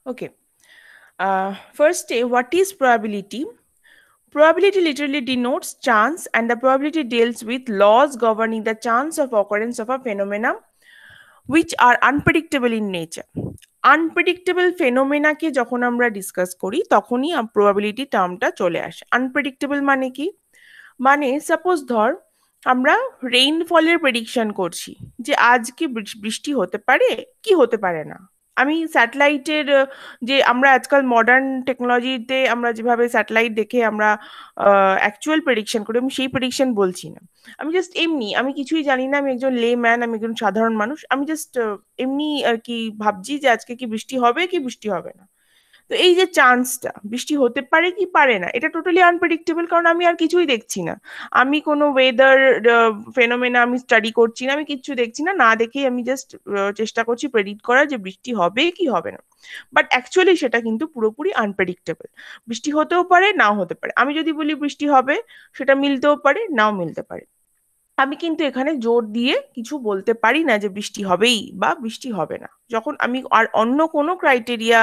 Okay. First, what is probability? Probability literally denotes chance, and the probability deals with laws governing the chance of occurrence of a phenomena which are unpredictable in nature. Unpredictable ফেনোমেনাকে যখন আমরা discuss করি তখনই probability টার্মটা চলে আসে। Unpredictable মানে কি? মানে সাপোজ ধর আমরা রেইনফলের প্রেডিকশন করছি যে আজ কি বৃষ্টি হতে পারে কি হতে পারে না। আমি স্যাটেলাইটের যে আমরা আজকাল মডার্ন টেকনোলজিতে আমরা যেভাবে স্যাটেলাইট দেখে আমরা অ্যাকচুয়াল প্রেডিকশন করি, আমি সেই প্রেডিকশন বলছি না। আমি জাস্ট এমনি, আমি কিছুই জানি না, আমি একজন লে ম্যান, আমি একজন সাধারণ মানুষ, আমি জাস্ট এমনি আর কি ভাবছি যে আজকে কি বৃষ্টি হবে কি বৃষ্টি হবে না। তো এই যে চান্সটা বৃষ্টি হতে পারে কি পারে না, এটা টোটালি আনপ্রেডিক্টেবল, কারণ আমি আর কিছুই দেখছি না। আমি কোনো ওয়েদার ফেনোমেনা আমি স্টাডি করছি না, আমি কিচ্ছু দেখছি না, না দেখেই আমি জাস্ট চেষ্টা করছি প্রেডিক্ট করার যে বৃষ্টি হবে কি হবে না। বাট অ্যাকচুয়ালি সেটা কিন্তু পুরোপুরি আনপ্রেডিক্টেবল। বৃষ্টি হতেও পারে নাও হতে পারে, আমি যদি বলি বৃষ্টি হবে সেটা মিলতেও পারে নাও মিলতে পারে। আমি কিন্তু এখানে জোর দিয়ে কিছু বলতে পারি না যে বৃষ্টি হবেই বা বৃষ্টি হবে না। যখন আমি আর অন্য কোনো ক্রাইটেরিয়া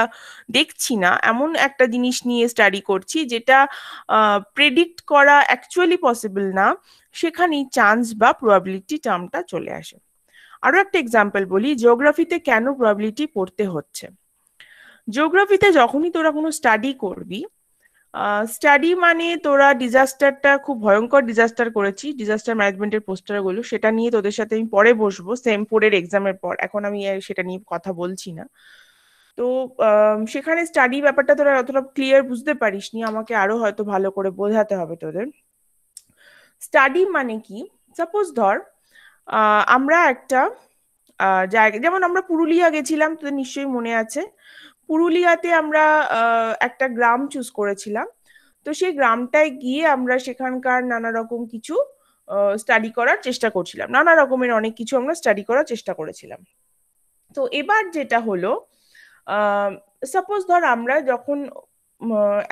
দেখছি না, এমন একটা জিনিস নিয়ে স্টাডি করছি যেটা প্রেডিক্ট করা অ্যাকচুয়ালি পসিবল না, সেখানেই চান্স বা প্রবাবিলিটি টার্মটা চলে আসে। আরো একটা এক্সাম্পল বলি, জিওগ্রাফিতে কেন প্রবাবিলিটি পড়তে হচ্ছে। জিওগ্রাফিতে যখনই তোরা কোনো স্টাডি করবি, স্টাডি মানে তোরা ডিজাস্টারটা, খুব ভয়ঙ্কর ডিজাস্টার করেছি, ডিজাস্টার ম্যানেজমেন্টের পোস্টার গুলো, সেটা নিয়ে তোদের সাথে আমি পরে বসবো সেম 4 এর এক্সামের পর, এখন আমি সেটা নিয়ে কথা বলছি না। তো সেখানে স্টাডি ব্যাপারটা তোরা অতটা ক্লিয়ার বুঝতে পারিসনি, আমাকে আরো হয়তো ভালো করে বোঝাতে হবে তোদের। স্টাডি মানে কি? সাপোজ ধর আমরা একটা জায়গা, যেমন আমরা পুরুলিয়া গেছিলাম, তোদের নিশ্চয়ই মনে আছে। পুরুলিয়াতে আমরা একটা গ্রাম চুজ করেছিলাম। তো সেই গ্রামটায় গিয়ে আমরা সেখানকার নানা রকম কিছু স্টাডি করার চেষ্টা করছিলাম, নানা রকমের অনেক কিছু আমরা স্টাডি করার চেষ্টা করেছিলাম। তো এবার যেটা হলো, সাপোজ ধর আমরা যখন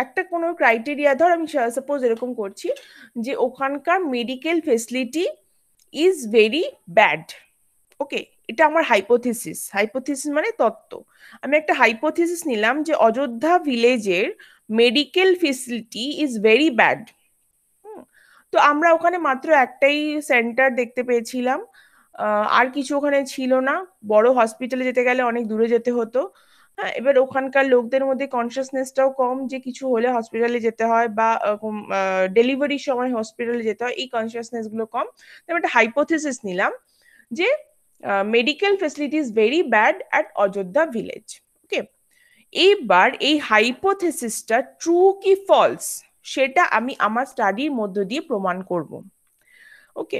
একটা কোনো ক্রাইটেরিয়া, ধর আমি সাপোজ এরকম করছি যে ওখানকার medical facility is very bad. Okay, এটা আমার হাইপোথিসিস, হাইপোথিসিস মানে তত্ত্ব। আমি একটা হাইপোথিসিস নিলাম যে অযোধ্যা ভিলেজের medical facility is very bad. তো আমরা ওখানে মাত্র একটাই সেন্টার দেখতে পেয়েছিলাম, আর কিছু ওখানে ছিল না। বড় হসপিটালে যেতে গেলে অনেক দূরে যেতে হতো। হ্যাঁ, এবার ওখানকার লোকদের মধ্যে কনসিয়াসনেসটাও কম যে কিছু হলে হসপিটালে যেতে হয়, বা ডেলিভারির সময় হসপিটালে যেতে হয়, এই কনসিয়াসনেস গুলো কম। আমি একটা হাইপোথিসিস নিলাম যে medical facilities very bad at Ayodhya village. Okay, এইবার এই হাইপোথিসিসটা ট্রু কি ফলস সেটা আমি আমার স্টাডির মধ্য দিয়ে প্রমাণ করব। ওকে,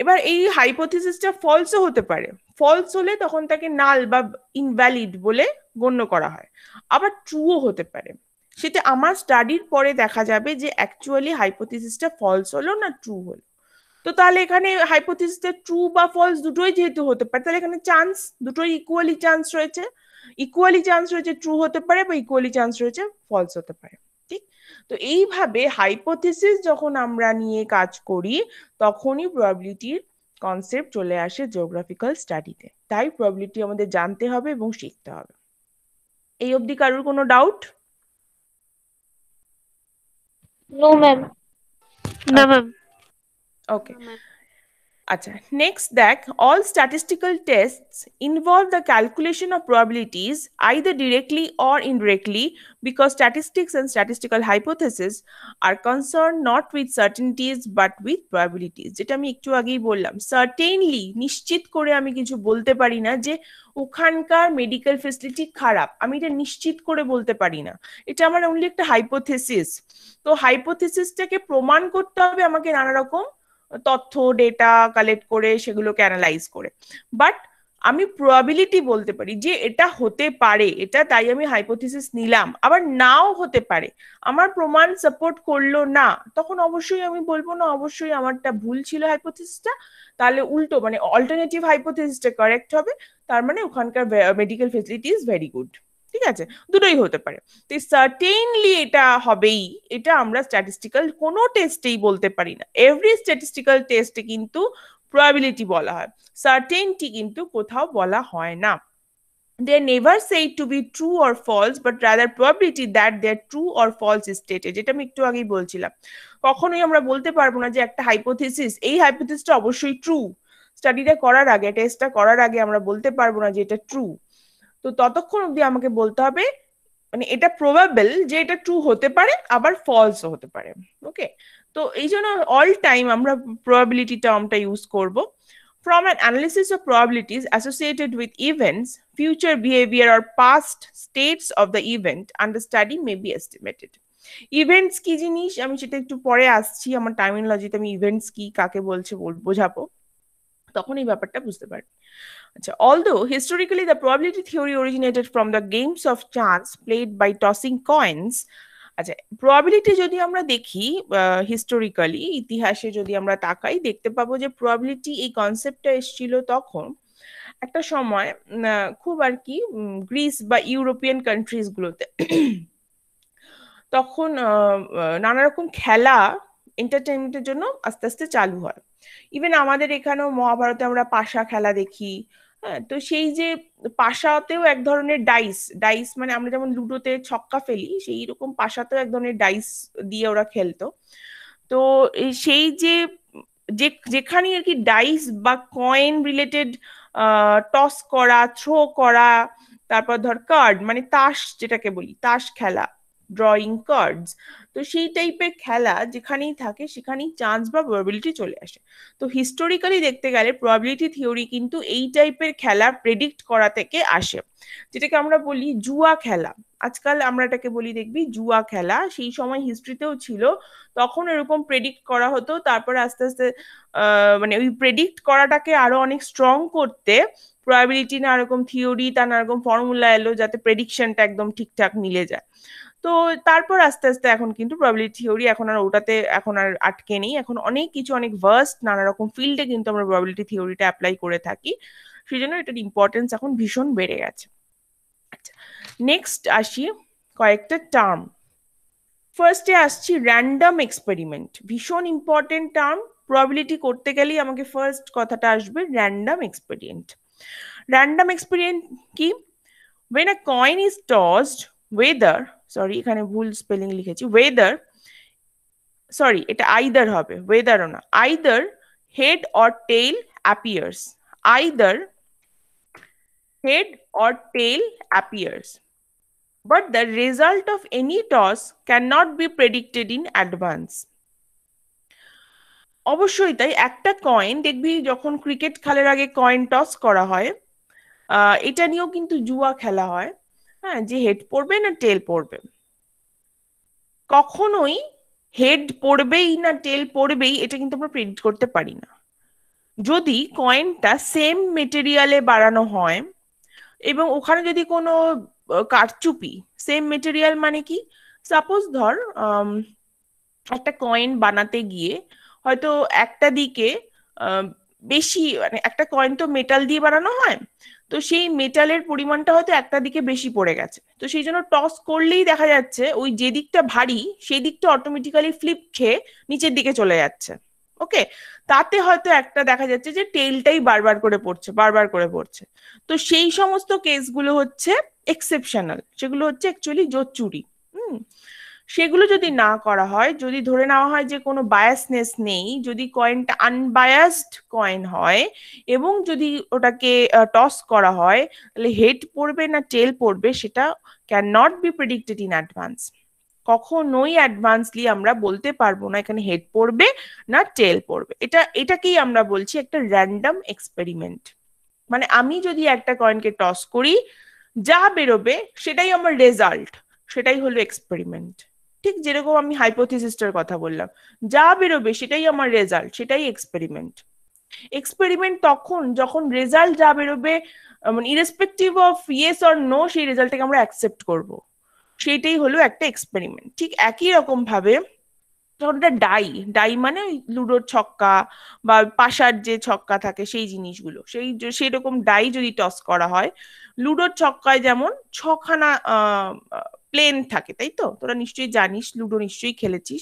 এবার এই হাইপোথিসিসটা ফলসও হতে পারে। ফলস হলে তখন তাকে নাল বা ইনভ্যালিড বলে গণ্য করা হয়। আবার ট্রুও হতে পারে, সেটা আমার স্টাডির পরে দেখা যাবে যে অ্যাকচুয়ালি হাইপোথিসিসটা ফলস হলো না ট্রু হলো। তো তাহলে এখানে হাইপোথিসিসটা ট্রু বা ফলস দুটোই যেহেতু হতে পারে, তাহলে এখানে চান্স দুটোই ইকুয়ালি চান্স রয়েছে। ইকুয়ালি চান্স রয়েছে ট্রু হতে পারে বা ইকুয়ালি চান্স রয়েছে ফলস হতে পারে। ঠিক? তো এইভাবে হাইপোথিসিস যখন আমরা নিয়ে কাজ করি তখনই প্রবাবিলিটির কনসেপ্ট চলে আসে জিওগ্রাফিক্যাল স্টাডিতে। তাই প্রবাবিলিটি আমাদের জানতে হবে এবং শিখতে হবে। এই অবধি কারোর কোনো ডাউট? No ma'am. না ম্যাম। ওকে, আচ্ছা, নেক্সট দেখ, all statistical tests involve the calculation of probabilities either directly or indirectly, because statistics and statistical hypotheses are concerned not with certainties but with probabilities. যেটা আমি একটু আগেই বললাম, certainly নিশ্চিত করে আমি কিছু বলতে পারি না যে ওখানকার মেডিকেল ফেসিলিটি খারাপ, আমি এটা নিশ্চিত করে বলতে পারি না, এটা আমার অনলি একটা হাইপোথিসিস। তো হাইপোথিসিসটাকে প্রমাণ করতে হবে আমাকে নানা রকম তথ্য ডেটা কালেক্ট করে সেগুলোকে অ্যানালাইজ করে। বাট আমি প্রবাবিলিটি বলতে পারি যে এটা হতে পারে, এটা তাই আমি হাইপোথিসিস নিলাম, আবার নাও হতে পারে, আমার প্রমাণ সাপোর্ট করলো না, তখন অবশ্যই আমি বলবো না অবশ্যই আমারটা ভুল ছিল হাইপোথিসিসটা, তাহলে উল্টো মানে অল্টারনেটিভ হাইপোথিসিসটা কারেক্ট হবে, তার মানে ওখানকার medical facility is very good. ঠিক আছে, দুটোই হতে পারে। তো সার্টেনলি এটা হবেই, এটা আমরা স্ট্যাটিস্টিক্যাল কোনো টেস্টেই বলতে পারি না। এভরি স্ট্যাটিস্টিক্যাল টেস্টে কিন্তু প্রবাবিলিটি বলা হয়, সার্টেনটি কিন্তু কোথাও বলা হয় না। they are never said to be true or false but rather probability that they are true or false is stated, যেটা আমি একটু আগেই বলছিলাম। কখনোই আমরা বলতে পারবো না যে একটা হাইপোথিসিস, এই হাইপোথিসিসটা অবশ্যই ট্রু। স্টাডিটা করার আগে, টেস্টটা করার আগে আমরা বলতে পারবো না যে এটা ট্রু। তো ততক্ষণ অবধি আমাকে বলতে হবে মানে এটা প্রবাবল যে এটা ট্রু হতে পারে আবার ফলসও হতে পারে। ওকে, তো এই জন্য অল টাইম আমরা প্রবাবিলিটি টার্মটা ইউজ করব। From an analysis of probabilities associated with events, future behavior or past states of the event under study may be estimated. Events কি জিনিস আমি সেটা একটু পরে আসছি, আমার টার্মিনোলজিতে আমি ইভেন্টস কি কাকে বলছে বোঝাবো, তখন এই ব্যাপারটা বুঝতে পারবে। আচ্ছা, although historically the probability theory originated from the games of chance played by tossing coins, আচ্ছা প্রবাবিলিটি যদি আমরা দেখি হিস্টোরিক্যালি, ইতিহাসে যদি আমরা তাকাই দেখতে পাবো যে প্রবাবিলিটি এই কনসেপ্টটা এসেছিল তখন একটা সময় খুব আর কি গ্রিস বা ইউরোপিয়ান কান্ট্রিজ গুলোতে তখন নানা রকম খেলা এন্টারটেনমেন্টের জন্য আস্তে আস্তে চালু হয়। ইভেন আমাদের এখানেও মহাভারতে আমরা পাশা খেলা দেখি। হ্যাঁ, তো সেই যে পাশাতেও এক ধরনের ডাইস, ডাইস মানে আমরা যেমন লুডোতে ছক্কা ফেলি সেই রকম পাশাতেও এক ধরনের ডাইস দিয়ে ওরা খেলতো। তো সেই যে যেখানে আর কি ডাইস বা কয়েন রিলেটেড টস করা, থ্রো করা, তারপর ধর কার্ড মানে তাস, যেটাকে বলি তাস খেলা, ড্রয়িং কার্ডস, তো সেই টাইপের খেলা যেখানেই থাকে সেখানেই চান্স বা প্রবাবিলিটি চলে আসে। তো হিস্টোরিক্যালি দেখতে গেলে প্রবাবিলিটি থিওরি কিন্তু এই টাইপের খেলা প্রেডিক্ট করা থেকে আসে, যেটাকে আমরা বলি জুয়া খেলা। আজকাল আমরা এটাকে বলি দেখবি জুয়া খেলা, সেই সময় হিস্ট্রিতেও ছিল, তখন এরকম প্রেডিক্ট করা হতো। তারপরে আস্তে আস্তে মানে ওই প্রেডিক্ট করাটাকে আরো অনেক স্ট্রং করতে প্রবাবিলিটি না এরকম থিওরি, তার না এরকম ফর্মুলা এলো যাতে প্রেডিকশনটা একদম ঠিকঠাক মিলে যায়। তো তারপর আস্তে আস্তে এখন কিন্তু প্রবাবিলিটি থিওরি এখন আর ওটাতে এখন আর আটকে নেই, এখন অনেক কিছু অনেক ভার্স্ট নানা রকম ফিল্ডে কিন্তু আমরা প্রবাবিলিটি থিওরিটা অ্যাপ্লাই করে থাকি, সেই জন্য এটার ইম্পর্টেন্স এখন ভীষণ বেড়ে গেছে। আচ্ছা, নেক্সট আসি কয়েকটা টার্ম। ফার্স্টে আসছি র্যান্ডম এক্সপেরিমেন্ট, ভীষণ ইম্পর্টেন্ট টার্ম। প্রবাবিলিটি করতে গেলেই আমাকে ফার্স্ট কথাটা আসবে র্যান্ডম এক্সপেরিমেন্ট। র্যান্ডম এক্সপেরিমেন্ট কি? when a coin is tossed, whether, sorry এখানে ভুল স্পেলিং লিখেছি, whether, sorry এটা either হবে, whether না, either head or tail appears, either head or tail appears, but the result of any toss cannot be predicted in advance. অবশ্যই তাই, একটা coin দেখবি যখন ক্রিকেট খেলার আগে কয়েন টস করা হয়, এটা নিয়েও কিন্তু জুয়া খেলা হয়। হ্যাঁ, যে হেড পড়বে না টেল পড়বে, কখনোই হেড পড়বেই না টেল পড়বেই এটা কিন্তু আমরা প্রেডিক্ট করতে পারি না। যদি কয়েনটা সেম মেটেরিয়ালে বানানো হয় এবং ওখানে যদি কোনো কারচুপি, সেম মেটেরিয়াল মানে কি, সাপোজ ধর একটা কয়েন বানাতে গিয়ে হয়তো একটা দিকে বেশি, মানে একটা কয়েন তো মেটাল দিয়ে বানানো হয়, তো সেই মেটালের পরিমাণটা হয়তো একটা দিকে বেশি পড়ে গেছে, তো সেই জন্য টস করলেই দেখা যাচ্ছে ওই যে দিকটা ভারী সেই দিকটা অটোমেটিক্যালি ফ্লিপ খেয়ে নিচের দিকে চলে যাচ্ছে। ওকে, তাতে হয়তো একটা দেখা যাচ্ছে যে টেলটাই বারবার করে পড়ছে, বারবার করে পড়ছে। তো সেই সমস্ত কেসগুলো হচ্ছে এক্সেপশনাল, সেগুলো হচ্ছে অ্যাকচুয়ালি জোচ্চুরি। সেগুলো যদি না করা হয়, যদি ধরে নেওয়া হয় যে কোনো বায়াসনেস নেই, যদি কয়েনটা আনবায়াসড কয়েন হয় এবং যদি ওটাকে টস করা হয়, তাহলে হেড পড়বে না টেল পড়বে সেটা can not be predicted in advance. কখনোই অ্যাডভান্সলি আমরা বলতে পারবো না এখানে হেড পড়বে না টেল পড়বে। এটাকেই আমরা বলছি একটা র্যান্ডম এক্সপেরিমেন্ট। মানে আমি যদি একটা কয়েনকে টস করি, যা বেরোবে সেটাই আমার রেজাল্ট, সেটাই হলো এক্সপেরিমেন্ট। ঠিক যেরকম আমি হাইপোথিসিসটার কথা বললাম, যা বেরোবে সেটাই আমার রেজাল্ট, সেটাই এক্সপেরিমেন্ট। এক্সপেরিমেন্ট তখন যখন রেজাল্ট যা বেরোবে মানে irrespective of yes or no সেই রেজাল্টটাকে আমরা অ্যাকসেপ্ট করব, সেইটাই হলো একটা এক্সপেরিমেন্ট। ঠিক একই রকম ভাবে যখন এটা ডাই, ডাই মানে ওই লুডোর ছক্কা বা পাশার যে ছক্কা থাকে সেই জিনিসগুলো, সেই রকম ডাই যদি টস করা হয়, লুডোর ছক্কায় যেমন ছখানা প্লেন থাকে, তাই তো তোরা নিশ্চয়ই জানিস, লুডো নিশ্চয়ই খেলেছিস,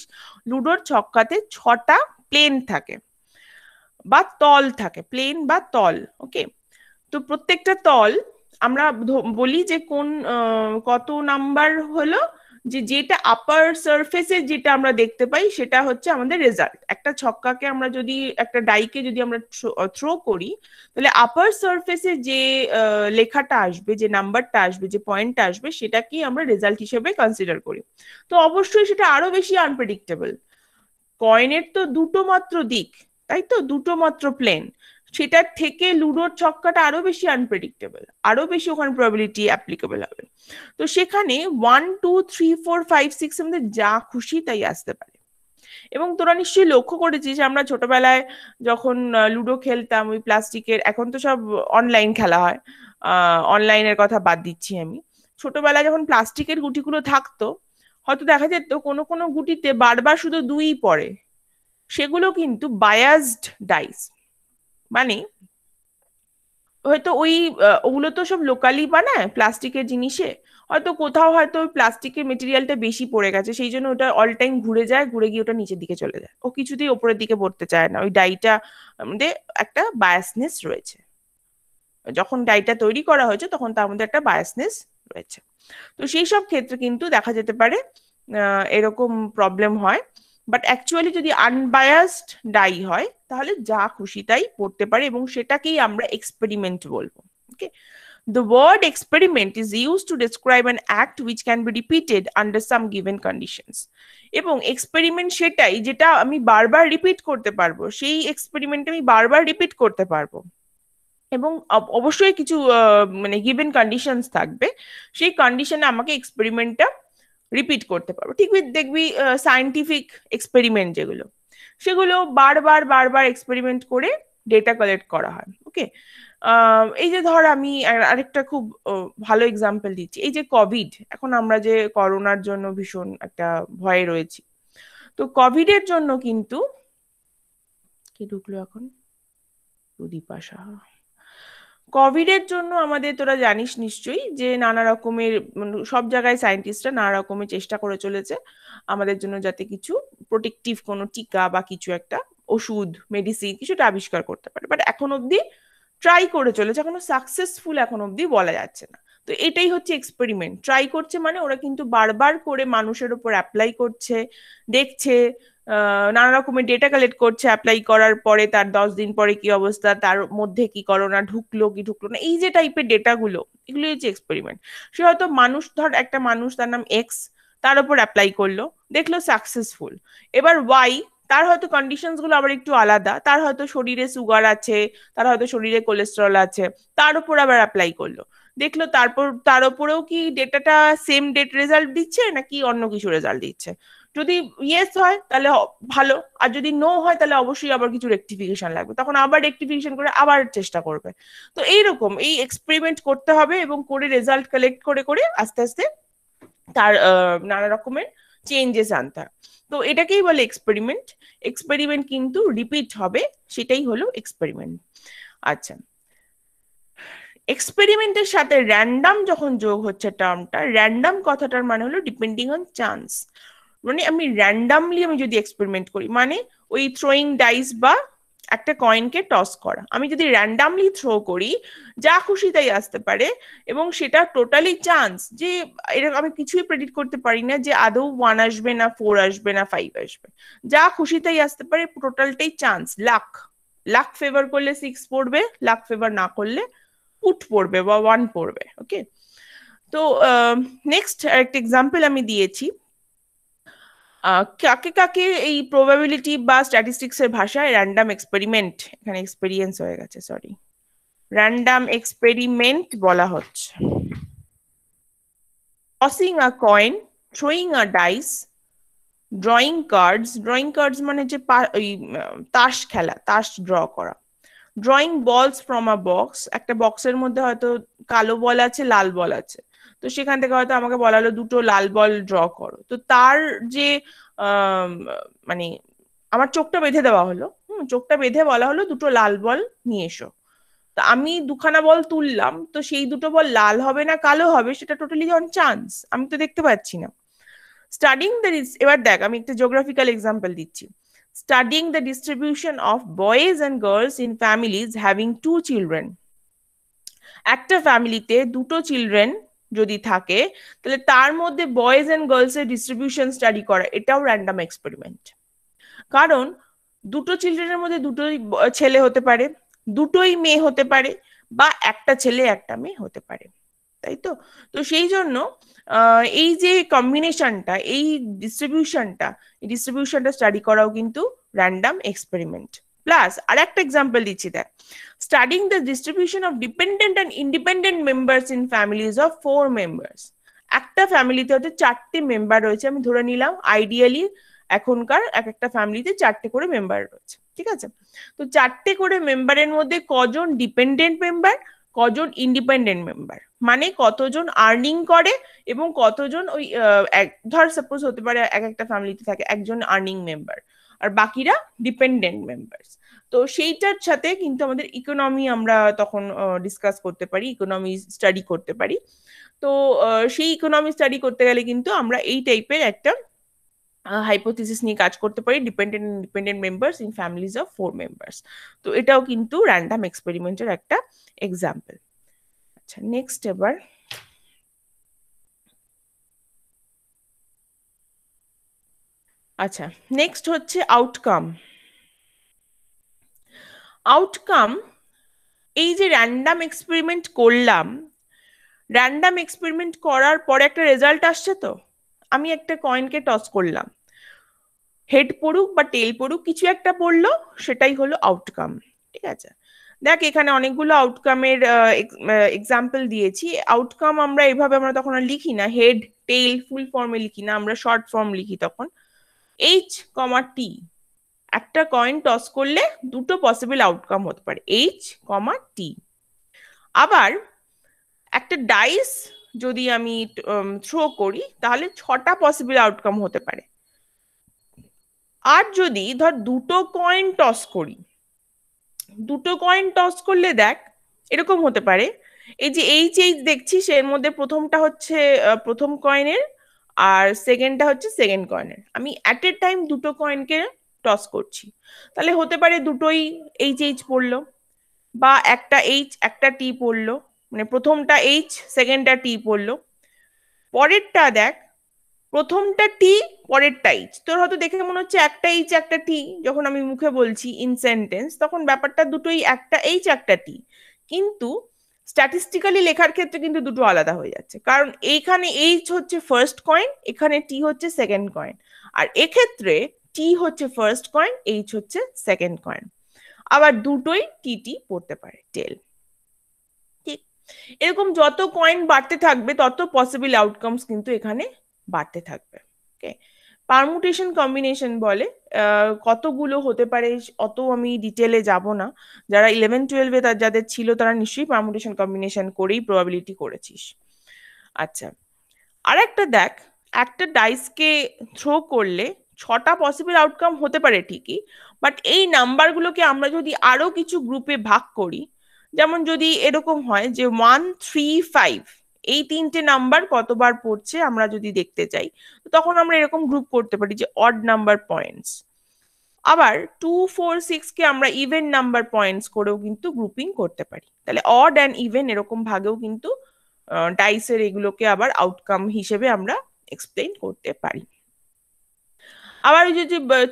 লুডোর ছক্কাতে 6টা প্লেন থাকে বা তল থাকে, প্লেন বা তল। ওকে, তো প্রত্যেকটা তল আমরা বলি যে কোন কত নাম্বার হলো, যে যেটা আপার সারফেসে যেটা আমরা দেখতে পাই সেটা হচ্ছে আমাদের রেজাল্ট। একটা ছক্কাকে আমরা যদি, একটা ডাইকে যদি আমরা থ্রো করি, তাহলে আপার সারফেসে যে লেখাটা আসবে, যে নাম্বারটা আসবে, যে পয়েন্টটা আসবে, সেটাকেই আমরা রেজাল্ট হিসেবে কনসিডার করি। তো অবশ্যই সেটা আরো বেশি আনপ্রেডিক্টেবল। কয়েনের তো দুটো মাত্র দিক, তাই তো, দুটো মাত্র প্লেন। সেটার থেকে লুডোর ছক্কাটা আরো বেশি আনপ্রেডিক্টেবল, আরো বেশি ওখানে প্রবাবিলিটি অ্যাপ্লিকেবল হবে। তো সেখানে 1 2 3 4 5 6 আমাদের যা খুশি তাই আসতে পারে। এবং তোরা নিশ্চয়ই লক্ষ্য করেছিস, আমরা ছোটবেলায় যখন লুডো খেলতাম ওই প্লাস্টিকের, এখন তো সব অনলাইন খেলা হয়, অনলাইনের কথা বাদ দিচ্ছি আমি। ছোটবেলায় যখন প্লাস্টিকের গুটিগুলো থাকতো, হয়তো দেখা যেত কোনো কোনো গুটিতে বারবার শুধু দুই পড়ে, সেগুলো কিন্তু বায়াসড ডাইস। মানে হয়তো ওই ওগুলো তো সব লোকালি বানায় প্লাস্টিকের জিনিসে, হয়তো কোথাও হয়তো ওই প্লাস্টিকের মেটেরিয়ালটা বেশি পড়ে গেছে, সেই জন্য ওটা অল টাইম ঘুরে যায়, ঘুরে গিয়ে ওটা নিচের দিকে চলে যায়, ও কিছুতেই ওপরের দিকে পড়তে চায় না। ওই ডাইটা মধ্যে একটা বায়াসনেস রয়েছে, যখন ডাইটা তৈরি করা হয়েছে তখন তার মধ্যে একটা বায়াসনেস রয়েছে। তো সেই সব ক্ষেত্রে কিন্তু দেখা যেতে পারে এরকম প্রবলেম হয়। বাট অ্যাকচুয়ালি যদি আনবায়াসড ডাই হয় তাহলে যা খুশি তাই পড়তে পারে, এবং সেটাকেই আমরা এক্সপেরিমেন্ট বলবো। ওকে, the word experiment is used to describe an act which can be repeated under some given conditions. এবং এক্সপেরিমেন্ট সেটাই যেটা আমি বারবার রিপিট করতে পারবো, সেই এক্সপেরিমেন্ট আমি বারবার রিপিট করতে পারবো। এবং অবশ্যই কিছু মানে গিভেন কন্ডিশনস থাকবে, সেই কন্ডিশনে আমাকে এক্সপেরিমেন্টটা রিপিট করতে পারবো। ঠিক দেখবি সায়েন্টিফিক এক্সপেরিমেন্ট যেগুলো, সেগুলো বারবার বারবার এক্সপেরিমেন্ট করে ডেটা কালেক্ট করা হয়। ওকে, এই যে ধর আমি আরেকটা খুব ভালো এক্সাম্পল দিচ্ছি, এই যে কোভিড, এখন আমরা যে করোনার জন্য ভীষণ একটা ভয়ে রয়েছি, তো কোভিডের জন্য কিন্তু, কি ঢুকলো এখন, সুদীপা সাহা, কোভিডের জন্য আমাদের, তোরা জানিস নিশ্চয়ই যে নানা রকমের সব জায়গায় সায়েন্টিস্টরা নানা রকমের চেষ্টা করে চলেছে আমাদের জন্য, যাতে কিছু প্রোটেক্টিভ কোনো টিকা বা কিছু একটা ওষুধ, মেডিসিন কিছুটা আবিষ্কার করতে পারে। বাট এখন অব্দি ট্রাই করে চলেছে, এখনো সাকসেসফুল এখন অব্দি বলা যাচ্ছে না। তো এটাই হচ্ছে এক্সপেরিমেন্ট, ট্রাই করছে মানে ওরা কিন্তু বারবার করে মানুষের উপর অ্যাপ্লাই করছে, দেখছে, নানা রকমের ডেটা কালেক্ট করছে, অ্যাপ্লাই করার পরে তার 10 দিন পরে কি অবস্থা, তার মধ্যে কি করোনা ঢুকলো কি ঢুকলো না, এই যে টাইপের ডেটাগুলো, এগুলো হচ্ছে এক্সপেরিমেন্ট। সে হয়তো মানুষ, ধর একটা মানুষ তার নাম এক্স, তার উপর অ্যাপ্লাই করলো, দেখলো সাকসেসফুল। এবার ওয়াই, তার হয়তো কন্ডিশনস গুলো আবার একটু আলাদা, তার হয়তো শরীরে সুগার আছে, তার হয়তো শরীরে কোলেস্টেরল আছে, তার উপর আবার অ্যাপ্লাই করলো, দেখলো তারপর তার উপরেও কি ডেটাটা সেম ডেট রেজাল্ট দিচ্ছে নাকি অন্য কিছু রেজাল্ট দিচ্ছে। যদি ইয়েস হয় তাহলে ভালো, আর যদি নো হয় তাহলে অবশ্যই আবার কিছু রেকটিফিকেশন লাগবে, তখন আবার রেকটিফিকেশন করে আবার চেষ্টা করবে। তো এইরকম এই এক্সপেরিমেন্ট করতে হবে, এবং করে রেজাল্ট কালেক্ট করে করে আস্তে আস্তে তার নানা রকমের চেঞ্জেস আনতে হয়। তো এটাকেই বলে এক্সপেরিমেন্ট। এক্সপেরিমেন্ট কিন্তু রিপিট হবে, সেটাই হলো এক্সপেরিমেন্ট। আচ্ছা, এক্সপেরিমেন্টের সাথে র্যান্ডাম যখন যোগ হচ্ছে, টার্মটা র্যান্ডাম কথাটার মানে হলো ডিপেন্ডিং অন চান্স। মানে আমি র্যান্ডামলি আমি যদি এক্সপেরিমেন্ট করি, মানে ওই থ্রোয়িং ডাইস বা একটা কয়েনকে টস করা, আমি যদি র্যান্ডামলি থ্রো করি যা খুশি তাই আসতে পারে, এবং সেটা টোটালি চান্স, যে এরকম আমি কিছুই প্রেডিক্ট করতে পারি না যে আদৌ 1 আসবে না 4 আসবে না 5 আসবে, যা খুশি তাই আসতে পারে, টোটালটাই চান্স, লাক। লাক ফেভার করলে 6 পড়বে, লাক ফেভার না করলে পুট পড়বে বা 1 পড়বে। ওকে, তো নেক্সট একটা এক্সাম্পল আমি দিয়েছি, কাকে কাকে এই প্রবাবিলিটি বা স্ট্যাটিস্টিক্স এর ভাষায় র্যান্ডাম এক্সপেরিমেন্ট, এখানে এক্সপেরিয়েন্স হয়ে গেছে, সরি, র্যান্ডাম এক্সপেরিমেন্ট বলা হচ্ছে। Tossing a coin, throwing a dice, drawing cards, drawing cards মানে যে ওই তাস খেলা, তাস ড্র করা, ড্রয়িং বলস ফ্রম আ বক্স, একটা বক্সের মধ্যে হয়তো কালো বল আছে লাল বল আছে, তো সেখান থেকে হয়তো আমাকে বলা হলো দুটো লাল বল ড্র করো, তো তার যে মানে আমার চোখটা বেঁধে দেওয়া হলো, চোখটা বেঁধে বলা হলো দুটো লাল বল নিয়ে এসো। তো আমি দুখানা বল তুললাম, তো সেই দুটো বল লাল হবে না কালো হবে সেটা টোটালি অন চান্স, আমি তো দেখতে পাচ্ছি না। স্টাডিং দ্য, এবার দেখ আমি একটা জিওগ্রাফিক্যাল এক্সাম্পল দিচ্ছি। Studying the distribution of boys and girls in families having 2 children, একটা ফ্যামিলিতে দুটো চিলড্রেন যদি থাকে, তাহলে তার মধ্যে বয়েজ এন্ড গার্লস এর ডিস্ট্রিবিউশন স্টাডি করা, এটাও র্যান্ডম এক্সপেরিমেন্ট। কারণ দুটো চিলড্রেনের মধ্যে দুটোই ছেলে হতে পারে, দুটোই মেয়ে হতে পারে, বা একটা ছেলে একটা মেয়ে হতে পারে, তাই তো? তো সেই জন্য এই যে কম্বিনেশনটা, এই ডিস্ট্রিবিউশনটা স্টাডি করাও কিন্তু র্যান্ডম এক্সপেরিমেন্ট। প্লাস আর একটা এক্সাম্পল দিচ্ছি, দেখ, studying the distribution of dependent and independent members in families of 4 members. একটা ফ্যামিলিতে হচ্ছে 4টে মেম্বার রয়েছে, আমি ধরে নিলাম আইডিয়ালি এখনকার এক একটা ফ্যামিলিতে 4টে করে মেম্বার রয়েছে, ঠিক আছে? তো 4টে করে মেম্বারের মধ্যে কজন ডিপেন্ডেন্ট মেম্বার, কজন ইন্ডিপেন্ডেন্ট মেম্বার, মানে কতজন আর্নিং করে এবং কতজন ওই ধর সাপোজ হতে পারে এক একটা ফ্যামিলিতে থাকে একজন আর্নিং মেম্বার আর বাকিরা ডিপেন্ডেন্ট মেম্বার্স। তো সেইটার সাথে কিন্তু আমাদের ইকোনমি আমরা তখন ডিসকাস করতে পারি, ইকোনমি স্টাডি করতে পারি। তো সেই ইকোনমি স্টাডি করতে গেলে কিন্তু আমরা এই টাইপের একটা হাইপোথিসিস নিয়ে কাজ করতে পারি, dependent independent members in families of 4 members. তো এটাও কিন্তু র্যান্ডম এক্সপেরিমেন্টের একটা এক্সাম্পল। আচ্ছা, নেক্সট এবার আচ্ছা নেক্সট হচ্ছে আউটকাম। আউটকাম, এই যে র্যান্ডম এক্সপেরিমেন্ট করলাম, র্যান্ডম এক্সপেরিমেন্ট করার পরে একটা রেজাল্ট আসছে। তো আমি একটা কয়েনকে টস করলাম, হেড পড়ুক বা টেল পড়ুক, কিছু একটা পড়লো, সেটাই হলো আউটকাম, ঠিক আছে? দেখ, এখানে অনেকগুলো আউটকামের এক্সাম্পল দিয়েছি। আউটকাম আমরা এভাবে আমরা তখন আর লিখি না, হেড টেল ফুল ফর্মে লিখি না, আমরা শর্ট ফর্ম লিখি তখন। এইচ কমা টি, একটা কয়েন টস করলে দুটো পসিবল আউটকাম হতে পারে, এইচ কমা টি। আবার একটা ডাইস যদি আমি থ্রো করি, তাহলে 6টা পসিবল আউটকাম হতে পারে। আর যদি ধর দুটো কয়েন টস করি, দুটো কয়েন টস করলে দেখ এরকম হতে পারে, এই যে এইচ এইচ দেখছিস, এর মধ্যে প্রথমটা হচ্ছে প্রথম কয়েনের, আর সেকেন্ডটা হচ্ছে সেকেন্ড কয়েনের। আমি অ্যাট এ টাইম দুটো কয়েনকে টস করছি, তাহলে হতে পারে দুটোই এইচ এইচ পড়লো, বা একটা এইচ একটা টি পড়লো, মানে প্রথমটা এইচ সেকেন্ডটা টি পড়লো। পরেরটা দেখ, প্রথমটা টি পরেরটা এইচ, তোর হয়তো দেখে মনে হচ্ছে একটা এইচ একটা টি, যখন আমি মুখে বলছি ইন সেন্টেন্স তখন ব্যাপারটা দুটোই একটা এইচ একটা টি, কিন্তু স্ট্যাটিস্টিক্যালি লেখার ক্ষেত্রে কিন্তু দুটো আলাদা হয়ে যাচ্ছে, কারণ এইখানে এইচ হচ্ছে ফার্স্ট কয়েন, এখানে টি হচ্ছে সেকেন্ড কয়েন, আর এক্ষেত্রে টি হচ্ছে ফার্স্ট কয়েন, এইচ হচ্ছে সেকেন্ড কয়েন। আবার দুটোই টি টি পড়তে পারে, টেল। ঠিক এরকম যত কয়েন বাড়তে থাকবে তত পসিবল আউটকামস কিন্তু এখানে বাড়তে থাকবে। ওকে, পারমুটেশন কম্বিনেশন বলে, কতগুলো হতে পারে অত আমি ডিটেলে যাব না, যারা 11-12-এ যাদের ছিল তারা নিশ্চয়ই পারমুটেশন কম্বিনেশন করেই প্রবাবিলিটি করেছিস। আচ্ছা, আর একটা দেখ, একটা ডাইসকে থ্রো করলে 6টা পসিবল আউটকাম হতে পারে ঠিকই, বাট এই নাম্বারগুলোকে আমরা যদি আরো কিছু গ্রুপে ভাগ করি, যেমন যদি এরকম হয় যে 1, 3, 5, এই 3টে নাম্বার কতবার পড়ছে আমরা যদি দেখতে চাই, তখন আমরা এরকম গ্রুপ করতে পারি যে অড নাম্বার পয়েন্টস। আবার 2, 4, 6 কে আমরা ইভেন নাম্বার পয়েন্টস করেও কিন্তু গ্রুপিং করতে পারি। তাহলে অড অ্যান্ড ইভেন এরকম ভাগেও কিন্তু ডাইসের এগুলোকে আবার আউটকাম হিসেবে আমরা এক্সপ্লেইন করতে পারি। আবার ওই যে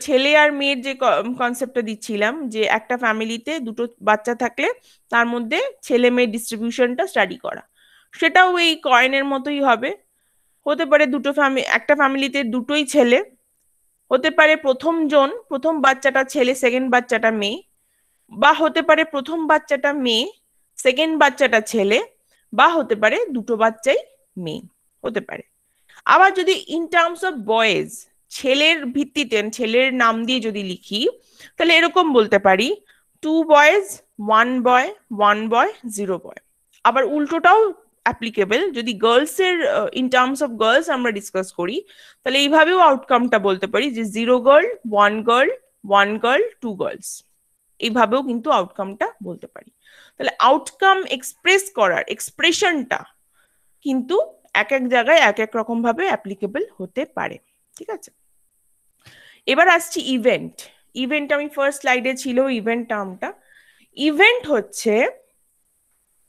ছেলে আর মেয়ের যে কনসেপ্টটা দিচ্ছিলাম, যে একটা ফ্যামিলিতে দুটো বাচ্চা থাকলে তার মধ্যে ছেলে মেয়ের ডিস্ট্রিবিউশনটা স্টাডি করা, সেটাও এই কয়েনের মতোই হবে। হতে পারে একটা ফ্যামিলিতে দুটোই ছেলে, হতে পারে প্রথম বাচ্চাটা ছেলে সেকেন্ড বাচ্চাটা মেয়ে, বা হতে পারে প্রথম বাচ্চাটা মেয়ে সেকেন্ড বাচ্চাটা ছেলে, বা হতে পারে দুটো বাচ্চাই মেয়ে হতে পারে। আবার যদি ইন টার্মস অফ বয়েজ, ছেলের ভিত্তিতে ছেলের নাম দিয়ে যদি লিখি, তাহলে এরকম বলতে পারি 2 বয়েজ 1 বয় 1 বয় 0 বয়। আবার উল্টোটাও অ্যাপ্লিকেবল, যদি গার্লস এর ইন টার্মস অফ গার্লস আমরা ডিসকাস করি, তাহলে এইভাবেও আউটকামটা বলতে পারি যে 0 গার্ল 1 গার্ল 1 গার্ল 2 গার্লস, এইভাবেও কিন্তু আউটকামটা বলতে পারি। তাহলে আউটকাম এক্সপ্রেস করার এক্সপ্রেশনটা কিন্তু এক এক জায়গায় এক এক রকম ভাবে অ্যাপ্লিকেবল হতে পারে, ঠিক আছে? এবার আসছি ইভেন্ট। ইভেন্ট আমি ফার্স্ট স্লাইডে ছিল ইভেন্ট টার্মটা। ইভেন্ট হচ্ছে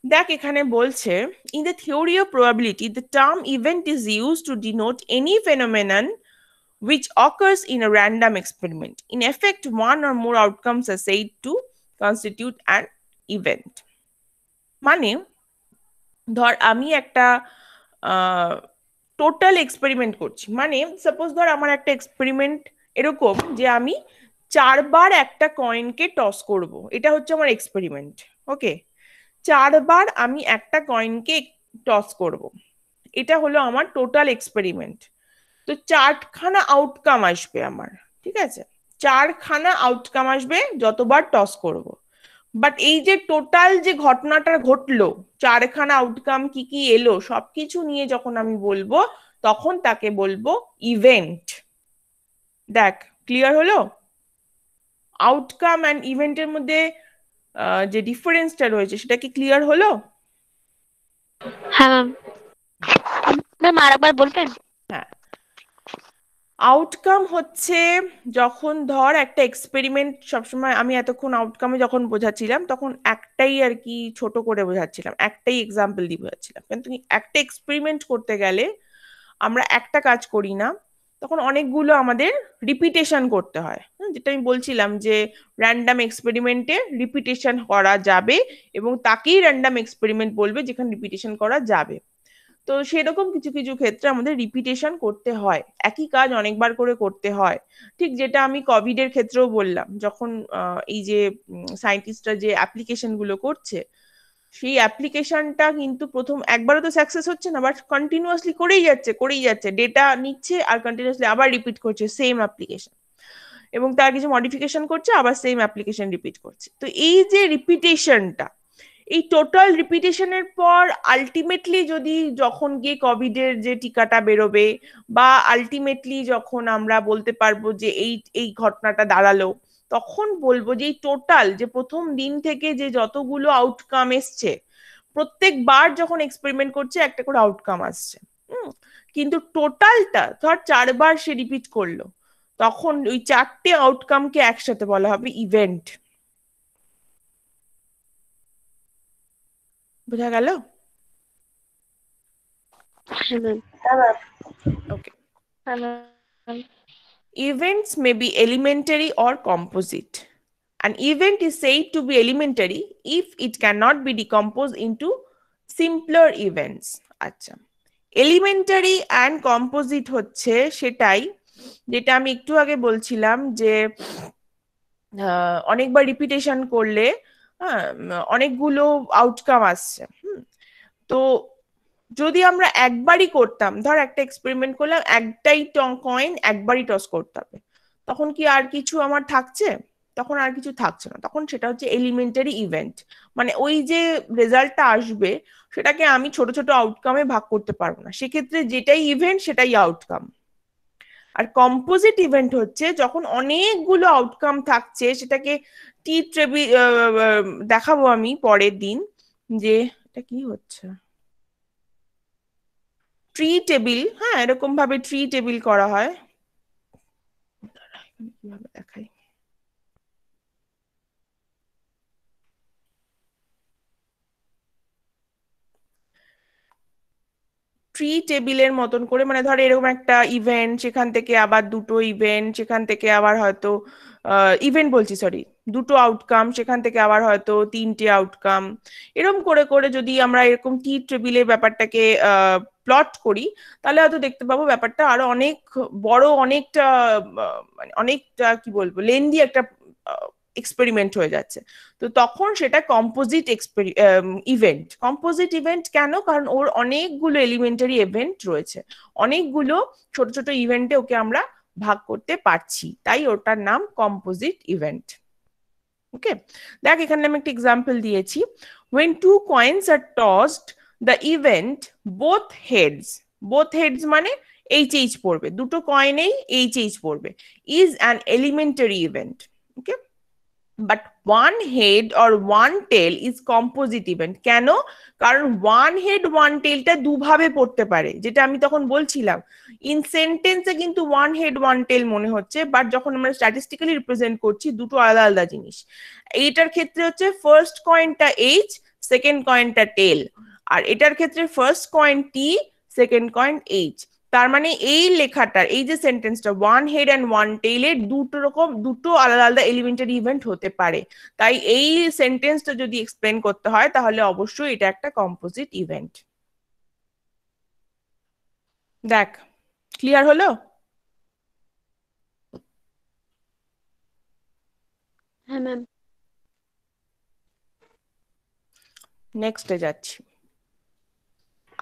দেখ এখানে বলছে, in the theory of probability the term event is used to denote any phenomenon which occurs in a random experiment. In effect, one or more outcomes are said to constitute an event. মানে ধর আমি একটা total experiment করছি, মানে suppose ধর আমার একটা experiment এরকম যে আমি 4বার একটা কয়েনকে টস করব, এটা হচ্ছে আমার এক্সপেরিমেন্ট। ওকে, 4বার আমি একটা কয়েনকে টস করব, এটা হলো আমার টোটাল এক্সপেরিমেন্ট। তো 4খানা আউটকাম আসবে আমার, ঠিক আছে, 4খানা আউটকাম আসবে যতবার টস করব। বাট এই যে টোটাল যে ঘটনাটা ঘটলো, 4খানা আউটকাম কি কি এলো সবকিছু নিয়ে যখন আমি বলবো, তখন তাকে বলবো ইভেন্ট। দেখ ক্লিয়ার হলো? আউটকাম অ্যান্ড ইভেন্টের মধ্যে যে ডিফারেন্সটা রয়েছে সেটা কি ক্লিয়ার হলো? হ্যাঁ ম্যাম। ম্যাম আরেকবার বলবেন? হ্যাঁ, আউটকাম হচ্ছে যখন ধর একটা এক্সপেরিমেন্ট, সবসময় আমি এতক্ষণ আউটকামে যখন বোঝাচ্ছিলাম তখন একটাই আর কি ছোট করে বোঝাচ্ছিলাম, একটাই এক্সাম্পল দিয়ে বোঝাচ্ছিলাম, কিন্তু একটা এক্সপেরিমেন্ট করতে গেলে আমরা একটা কাজ করি না, তখন অনেকগুলো আমাদের রিপিটেশন করতে হয়। যেটা আমি বলছিলাম যে র্যান্ডম এক্সপেরিমেন্টে রিপিটেশন করা যাবে, এবং তাকেই র্যান্ডম এক্সপেরিমেন্ট বলবে যেখানে রিপিটেশন করা যাবে। তো সেরকম কিছু কিছু ক্ষেত্রে আমাদের রিপিটেশন করতে হয়, একই কাজ অনেকবার করে করতে হয়। ঠিক যেটা আমি কোভিড এর ক্ষেত্রেও বললাম, যখন এই যে সায়েন্টিস্টরা যে অ্যাপ্লিকেশন গুলো করছে, সেই অ্যাপ্লিকেশনটা কিন্তু প্রথম একবারও তো সাকসেস হচ্ছে না, বাট কন্টিনিউয়াসলি করেই যাচ্ছে, ডেটা নিচ্ছে আর কন্টিনিউয়াসলি আবার রিপিট করছে সেম অ্যাপ্লিকেশন, এবং তার কিছু মডিফিকেশন করছে, আবার সেম অ্যাপ্লিকেশন রিপিট করছে। তো এই যে রিপিটেশনটা, এই টোটাল রিপিটেশনের পর আলটিমেটলি যদি যখন গিয়ে কোভিডের যে টিকাটা বেরোবে, বা আলটিমেটলি যখন আমরা বলতে পারবো যে এই এই ঘটনাটা দাঁড়ালো, তখন বলবো যে এই টোটাল যে প্রথম দিন থেকে যে যতগুলো আউটকাম এসছে, প্রত্যেকবার যখন এক্সপেরিমেন্ট করছে একটা করে আউটকাম আসছে। কিন্তু টোটালটা ধর 4বার সে রিপিট করলো, তখন ওই 4টে আউটকামকে একসাথে বলা হবে ইভেন্ট। বোঝা গেল? হ্যাঁ ম্যাম। ওকে। হ্যাঁ ma'am. Events may be elementary or composite. An event is said to be elementary if it cannot be decomposed into simpler events. আচ্ছা, এলিমেন্টারি অ্যান্ড কম্পোজিট হচ্ছে সেটাই যেটা আমি একটু আগে বলছিলাম যে অনেকবার রিপিটেশন করলে অনেকগুলো আউটকাম আসছে। তো যদি আমরা একবারই করতাম, ধর একটা এক্সপেরিমেন্ট করলাম, একটাই কয়েন একবারই টস করতে হবে, তখন কি আর কিছু আমার থাকছে? তখন আর কিছু থাকছে না, তখন সেটা হচ্ছে এলিমেন্টারি ইভেন্ট। মানে ওই যে রেজাল্টটা আসবে সেটাকে আমি ছোট ছোট আউটকামে ভাগ করতে পারবো না, সেক্ষেত্রে যেটাই ইভেন্ট সেটাই আউটকাম। আর কম্পোজিট ইভেন্ট হচ্ছে যখন অনেকগুলো আউটকাম থাকছে, সেটাকে টি টেবিল দেখাবো আমি পরের দিন, যে এটা কি হচ্ছে, ট্রি টেবিল, হ্যাঁ এরকম ভাবে ট্রি টেবিল করা হয়। কিভাবে দেখাই, ট্রি টেবিলের মতন করে, মানে ধর এরকম একটা ইভেন্ট, সেখান থেকে আবার দুটো ইভেন্ট, সেখান থেকে আবার হয়তো ইভেন্ট বলছি সরি, দুটো আউটকাম, সেখান থেকে আবার হয়তো 3টে আউটকাম, এরকম করে করে যদি আমরা এরকম টি টেবিলের ব্যাপারটাকে প্লট করি, তাহলে হয়তো দেখতে পাবো ব্যাপারটা আরো অনেক বড়, অনেকটা মানে অনেকটা কি বলবো লেন্দি একটা এক্সপেরিমেন্ট হয়ে যাচ্ছে। তো তখন সেটা কম্পোজিট ইভেন্ট। কম্পোজিট ইভেন্ট কেন? কারণ ওর অনেকগুলো এলিমেন্টারি ইভেন্ট রয়েছে, অনেকগুলো ছোট ছোট ইভেন্টে ওকে আমরা ভাগ করতে পারছি, তাই ওটার নাম কম্পোজিট ইভেন্ট। ওকে, দেখ এখানে আমি একটা এক্সাম্পল দিয়েছি, when two coins are tossed the event both heads মানে এইচ পড়বে, দুটো কয়েনেই এইচ পড়বে, is an elementary event. ওকে, but one head or one tail is composite event. কেন? কারণ ওয়ান হেড ওয়ান টেলটা দুভাবে পড়তে পারে, যেটা আমি তখন বলছিলাম, ইন সেন্টেন্সে কিন্তু ওয়ান হেড ওয়ান টেল মনে হচ্ছে, বাট যখন আমরা স্ট্যাটিস্টিক্যালি রিপ্রেজেন্ট করছি দুটো আলাদা আলাদা জিনিস। এইটার ক্ষেত্রে হচ্ছে ফার্স্ট কয়েনটা এইচ, সেকেন্ড কয়েনটা টেল, আর এটার ক্ষেত্রে ফার্স্ট কয়েন টি, সেকেন্ড কয়েন এইচ। তার মানে এই লেখাটার এই যে সেন্টেন্সটা ওয়ান হেড অ্যান্ড ওয়ান টেইলের দুটো আলাদা আলাদা এলিমেন্টারি ইভেন্ট হতে পারে। তাই এই সেন্টেন্সটা যদি এক্সপ্লেন করতে হয় তাহলে অবশ্যই এটা একটা কম্পোজিট ইভেন্ট। দেখ, ক্লিয়ার হলো? হ্যাঁ ম্যাম। নেক্সটে যাচ্ছি।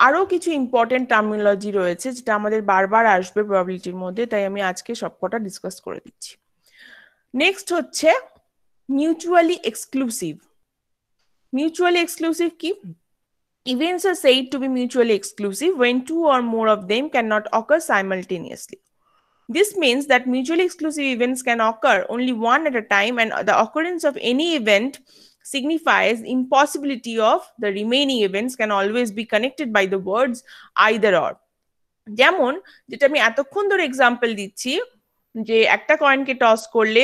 আরো কিছু ইম্পর্টেন্ট টার্মিনোলজি রয়েছে যেটা আমাদের বারবার আসবে প্রবাবিলিটির মধ্যে, তাই আমি আজকে সবকটা ডিসকাস করে দিচ্ছি। নেক্সট হচ্ছে মিউচুয়ালি এক্সক্লুসিভ। মিউচুয়ালি এক্সক্লুসিভ কি? Events are said to be mutually exclusive when two or more of them cannot occur simultaneously. This means that mutually exclusive events can occur only one at a time, and the occurrence of any event signifies impossibility of the remaining events can always be connected by the words either or. যেমন যেটা আমি এতক্ষণ ধরে example দিচ্ছি, যে একটা কয়েনকে toss করলে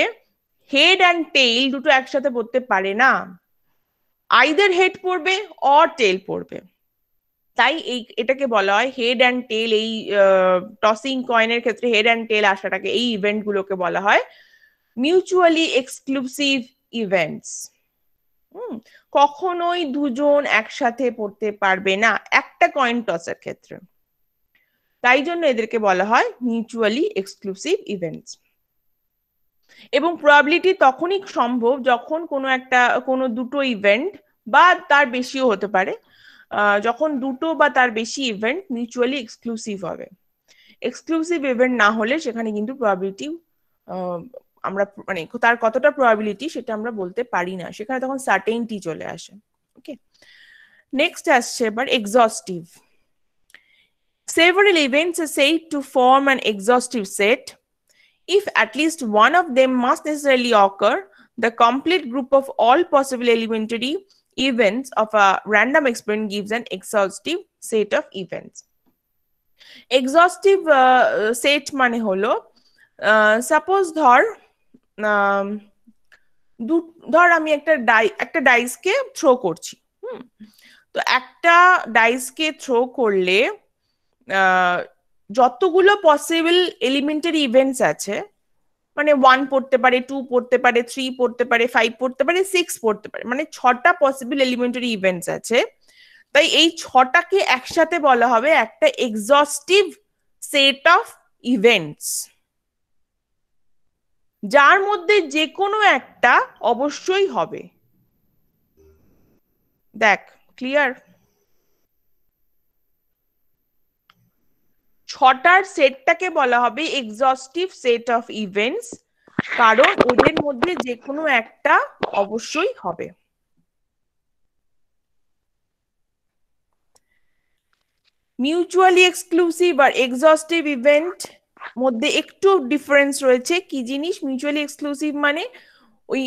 হেড অ্যান্ড টেইল দুটো একসাথে পড়তে পারে না, আইদার হেড পড়বে অর টেল পড়বে। তাই এটাকে বলা হয় হেড অ্যান্ড টেল। এই টসিং কয়েনের ক্ষেত্রে হেড অ্যান্ড টেল আসাটাকে, এই ইভেন্ট গুলোকে বলা হয় মিউচুয়ালি এক্সক্লুসিভ ইভেন্টস। কখনোই দুজন একসাথে পড়তে পারবে না একটা কয়েন টসের ক্ষেত্রে, তাই জন্য এদেরকে বলা হয় মিউচুয়ালি এক্সক্লুসিভ ইভেন্টস। এবং প্রবাবিলিটি তখনই সম্ভব যখন কোনো দুটো ইভেন্ট বা তার বেশিও হতে পারে, যখন দুটো বা তার বেশি ইভেন্ট মিউচুয়ালি এক্সক্লুসিভ হবে। এক্সক্লুসিভ ইভেন্ট না হলে সেখানে কিন্তু প্রবাবিলিটি আমরা মানে তার কতটা প্রবাবিলিটি সেটা আমরা বলতে পারি না, সেখানে তখন সার্টেইনটি চলে আসে। ওকে, নেক্সট আসছে এবার এক্সস্টিভ। Several events are said to form an exhaustive set if at least one of them must necessarily occur. The complete group of all possible elementary events of a random experiment gives an exhaustive set of events. Exhaustive set মানে হলো suppose ধর আমি একটা ডাইসকে throw করছি। তো একটা ডাইসকে throw করলে যতগুলো পসিবল এলিমেন্টারি ইভেন্টস আছে, মানে 1 পড়তে পারে, 2 পড়তে পারে, 3 পড়তে পারে, 5 পড়তে পারে, 6 পড়তে পারে, মানে 6টা পসিবল এলিমেন্টারি ইভেন্টস আছে। তাই এই 6টাকে একসাথে বলা হবে একটা এক্সস্টিভ সেট অফ ইভেন্টস, যার মধ্যে যে কোনো একটা অবশ্যই হবে। দেখ, ক্লিয়ার? 6টার সেটটাকে বলা হবে এক্সস্টিভ সেট অফ ইভেন্টস, কারণ এদের মধ্যে যে কোনো একটা অবশ্যই হবে। মিউচুয়ালি এক্সক্লুসিভ আর এক্সস্টিভ ইভেন্ট মধ্যে একটু ডিফারেন্স রয়েছে। কি জিনিস? মিউচুয়ালি এক্সক্লুসিভ মানে ওই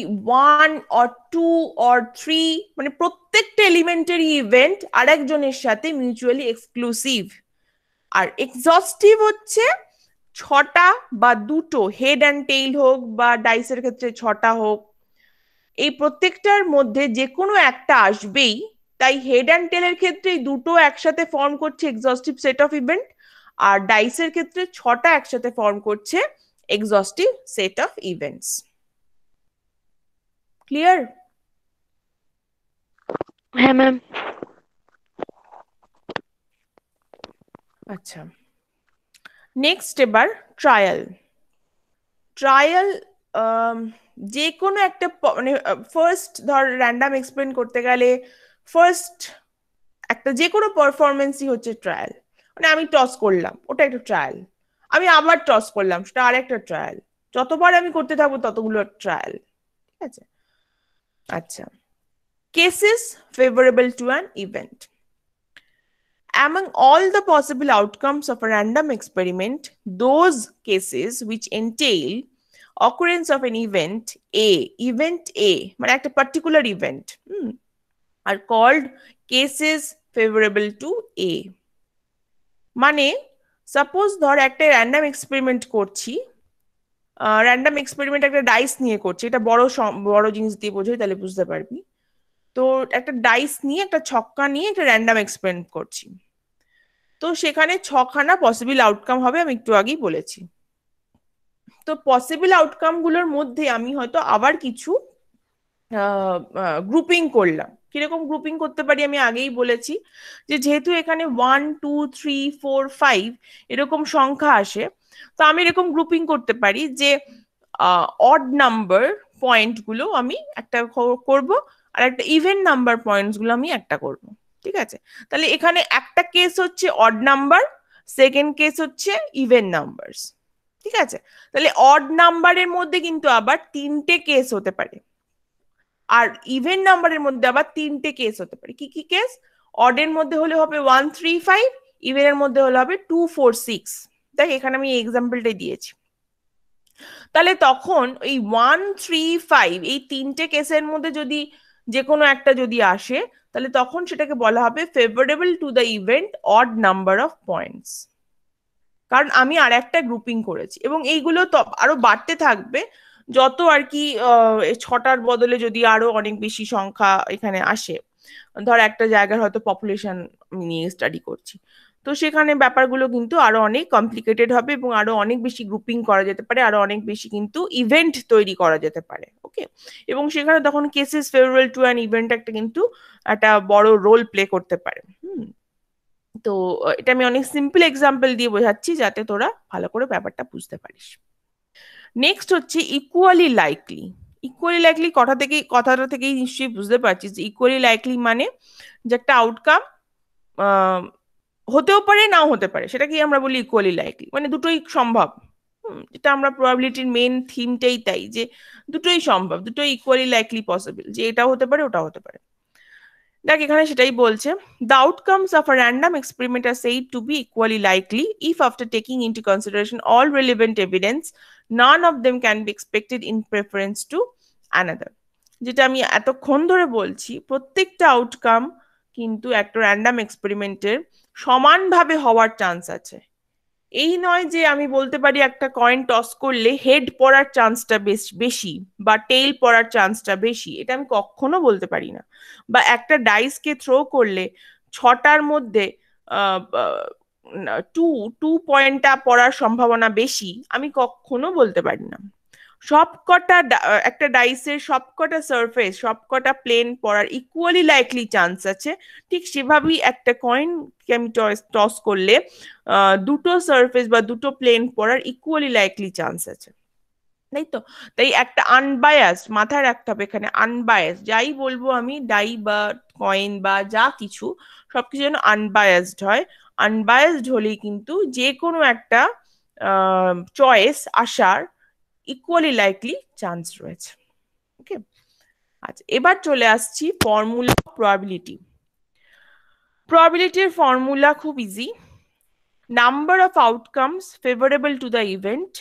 1 or 2 or 3 মানে প্রত্যেকটা এলিমেন্টারি ইভেন্ট আরেকজনের সাথে মিউচুয়ালি এক্সক্লুসিভ। আর এক্সস্টিভ হচ্ছে 6টা বা দুটো, হেড অ্যান্ড টেইল হোক বা ডাইসের ক্ষেত্রে 6টা হোক, এই প্রত্যেকটার মধ্যে যে কোনো একটা আসবেই। তাই হেড অ্যান্ড টেলের ক্ষেত্রে দুটো একসাথে ফর্ম করছে এক্সস্টিভ সেট অফ ইভেন্ট, আর ডাইসের ক্ষেত্রে 6টা একসাথে ফর্ম করছে এক্সস্টিভ সেট অফ ইভেন্টস। ক্লিয়ার? হ্যাঁ ম্যাম। আচ্ছা, নেক্সট এবার ট্রায়াল। ট্রায়াল যে কোনো একটা মানে ফার্স্ট ধর র্যান্ডাম এক্সপেরিমেন্ট করতে গেলে ফার্স্ট একটা যে কোনো পারফরমেন্সই হচ্ছে ট্রায়াল। মানে আমি টস করলাম, ওটা একটা ট্রায়াল, আমি আবার টস করলাম, সেটা আরেকটা ট্রায়াল, যতবার আমি করতে থাকবো ততগুলো ট্রায়াল। ঠিক আছে? আচ্ছা, cases favourable to an event. Among all the possible outcomes of a random experiment, those cases which entail occurrence of an event A মানে একটা particular event are called cases favorable to A. মানে suppose ধর একটা random experiment করছি, random experiment একটা dice নিয়ে করছি, এটা বড় জিনিস দিয়ে বোঝাই তাহলে বুঝতে পারবি। তো একটা ডাইস নিয়ে, একটা ছক্কা নিয়ে একটা র্যান্ডম এক্সপেরিমেন্ট করছি। তো সেখানে ছখানা পসিবল আউটকাম হবে, আমি একটু আগেই বলেছি। তো পসিবল আউটকাম গুলোর মধ্যে আমি হয়তো আবার কিছু গ্রুপিং করলাম। কিরকম গ্রুপিং করতে পারি আমি আগেই বলেছি, যে যেহেতু এখানে 1 2 3 4 5 এরকম সংখ্যা আসে, তো আমি এরকম গ্রুপিং করতে পারি যে অড নাম্বার পয়েন্ট গুলো আমি একটা করব, আর একটা ইভেন নাম্বার পয়েন্টস গুলো আমি একটা করব। ঠিক আছে, তাহলে এখানে একটা কেস হচ্ছে অড নাম্বার, সেকেন্ড কেস হচ্ছে ইভেন নাম্বারস। ঠিক আছে, তাহলে অড নাম্বারের মধ্যে কিন্তু আবার তিনটে কেস হতে পারে, আর ইভেন নাম্বারের মধ্যে আবার তিনটে কেস হতে পারে। কি কি কেস? অডের মধ্যে হলে হবে 1 3 5, ইভেনের মধ্যে হলে হবে 2 4 6। দেখ এখানে আমি এক্সাম্পলটাই দিয়েছি। তাহলে তখন এই 1 3 5 এই তিনটে কেসের মধ্যে যদি যে কোনো একটা যদি আসে, তাহলে তখন সেটাকে বলা হবে favourable to the event odd number of points. কারণ আমি আর একটা গ্রুপিং করেছি, এবং এইগুলো তো আরো বাড়তে থাকবে যত আর কি এই ছটার বদলে যদি আরো অনেক বেশি সংখ্যা এখানে আসে। ধর একটা জায়গার হয়তো পপুলেশন নিয়ে স্টাডি করছি, তো সেখানে ব্যাপারগুলো কিন্তু আরো অনেক কমপ্লিকেটেড হবে, এবং আরো অনেক বেশি গ্রুপিং করা যেতে পারে, আরো অনেক বেশি কিন্তু ইভেন্ট তৈরি করা যেতে পারে। ওকে, এবং সেখানে তখন cases favourable to an event একটা কিন্তু একটা বড় রোল প্লে করতে পারে। তো এটা আমি অনেক সিম্পল এক্সাম্পল দিয়ে বোঝাচ্ছি যাতে তোরা ভালো করে ব্যাপারটা বুঝতে পারিস। নেক্সট হচ্ছে ইকুয়ালি লাইকলি। ইকুয়ালি লাইকলি কথাটা থেকেই নিশ্চয়ই বুঝতে পারছিস যে ইকুয়ালি লাইকলি মানে যে একটা আউটকাম হতেও পারে নাও হতে পারে, সেটাকেই আমরা বলি ইকুয়ালি লাইকলি, মানে দুটোই সম্ভব। এটা আমরা প্রবাবিলিটির মেন থিমটাই তাই, যে দুটোই সম্ভব, দুটোই ইকুয়ালি লাইকলি পসিবল, যে এটাও হতে পারে ওটাও হতে পারে। দেখ এখানে সেটাই বলছে, the outcomes of a random experiment are said to be equally likely if after taking into consideration all relevant evidence none of them can be expected in preference to another। যেটা আমি এতক্ষণ ধরে বলছি, প্রত্যেকটা আউটকাম কিন্তু একটা random এক্সপেরিমেন্টের সমানভাবে হওয়ার চান্স আছে। এই নয় যে আমি বলতে পারি একটা কয়েন টস করলে হেড পড়ার চান্সটা বেশি বা টেইল পড়ার চান্সটা বেশি, এটা আমি কখনো বলতে পারি না। বা একটা ডাইসকে থ্রো করলে ছটার মধ্যে টু টু পয়েন্টটা পড়ার সম্ভাবনা বেশি, আমি কখনো বলতে পারি না। সবকটা একটা ডাইসের সবকটা সারফেস, সবকটা প্লেন পড়ার ইকুয়ালি লাইকলি চান্স আছে, ঠিক সেভাবেই একটা কয়েনকে আমি টস করলে দুটো সারফেস বা দুটো প্লেন পড়ার ইকুয়ালি লাইকলি চান্স আছে। তাই তো, তাই একটা আনবায়াস মাথায় রাখতে হবে, এখানে আনবায়াস যাই বলবো আমি, ডাই বা কয়েন বা যা কিছু, সবকিছু যেন আনবায়াসড হয়। আনবায়াসড হলেই কিন্তু যে কোনো একটা চয়েস আসার ইকুয়ালি লাইকলি চান্স রয়েছে। ওকে, আচ্ছা এবার চলে আসছি ফর্মুলা প্রবাবিলিটি। প্রবাবিলিটির ফর্মুলা খুব easy, number of outcomes favourable to the event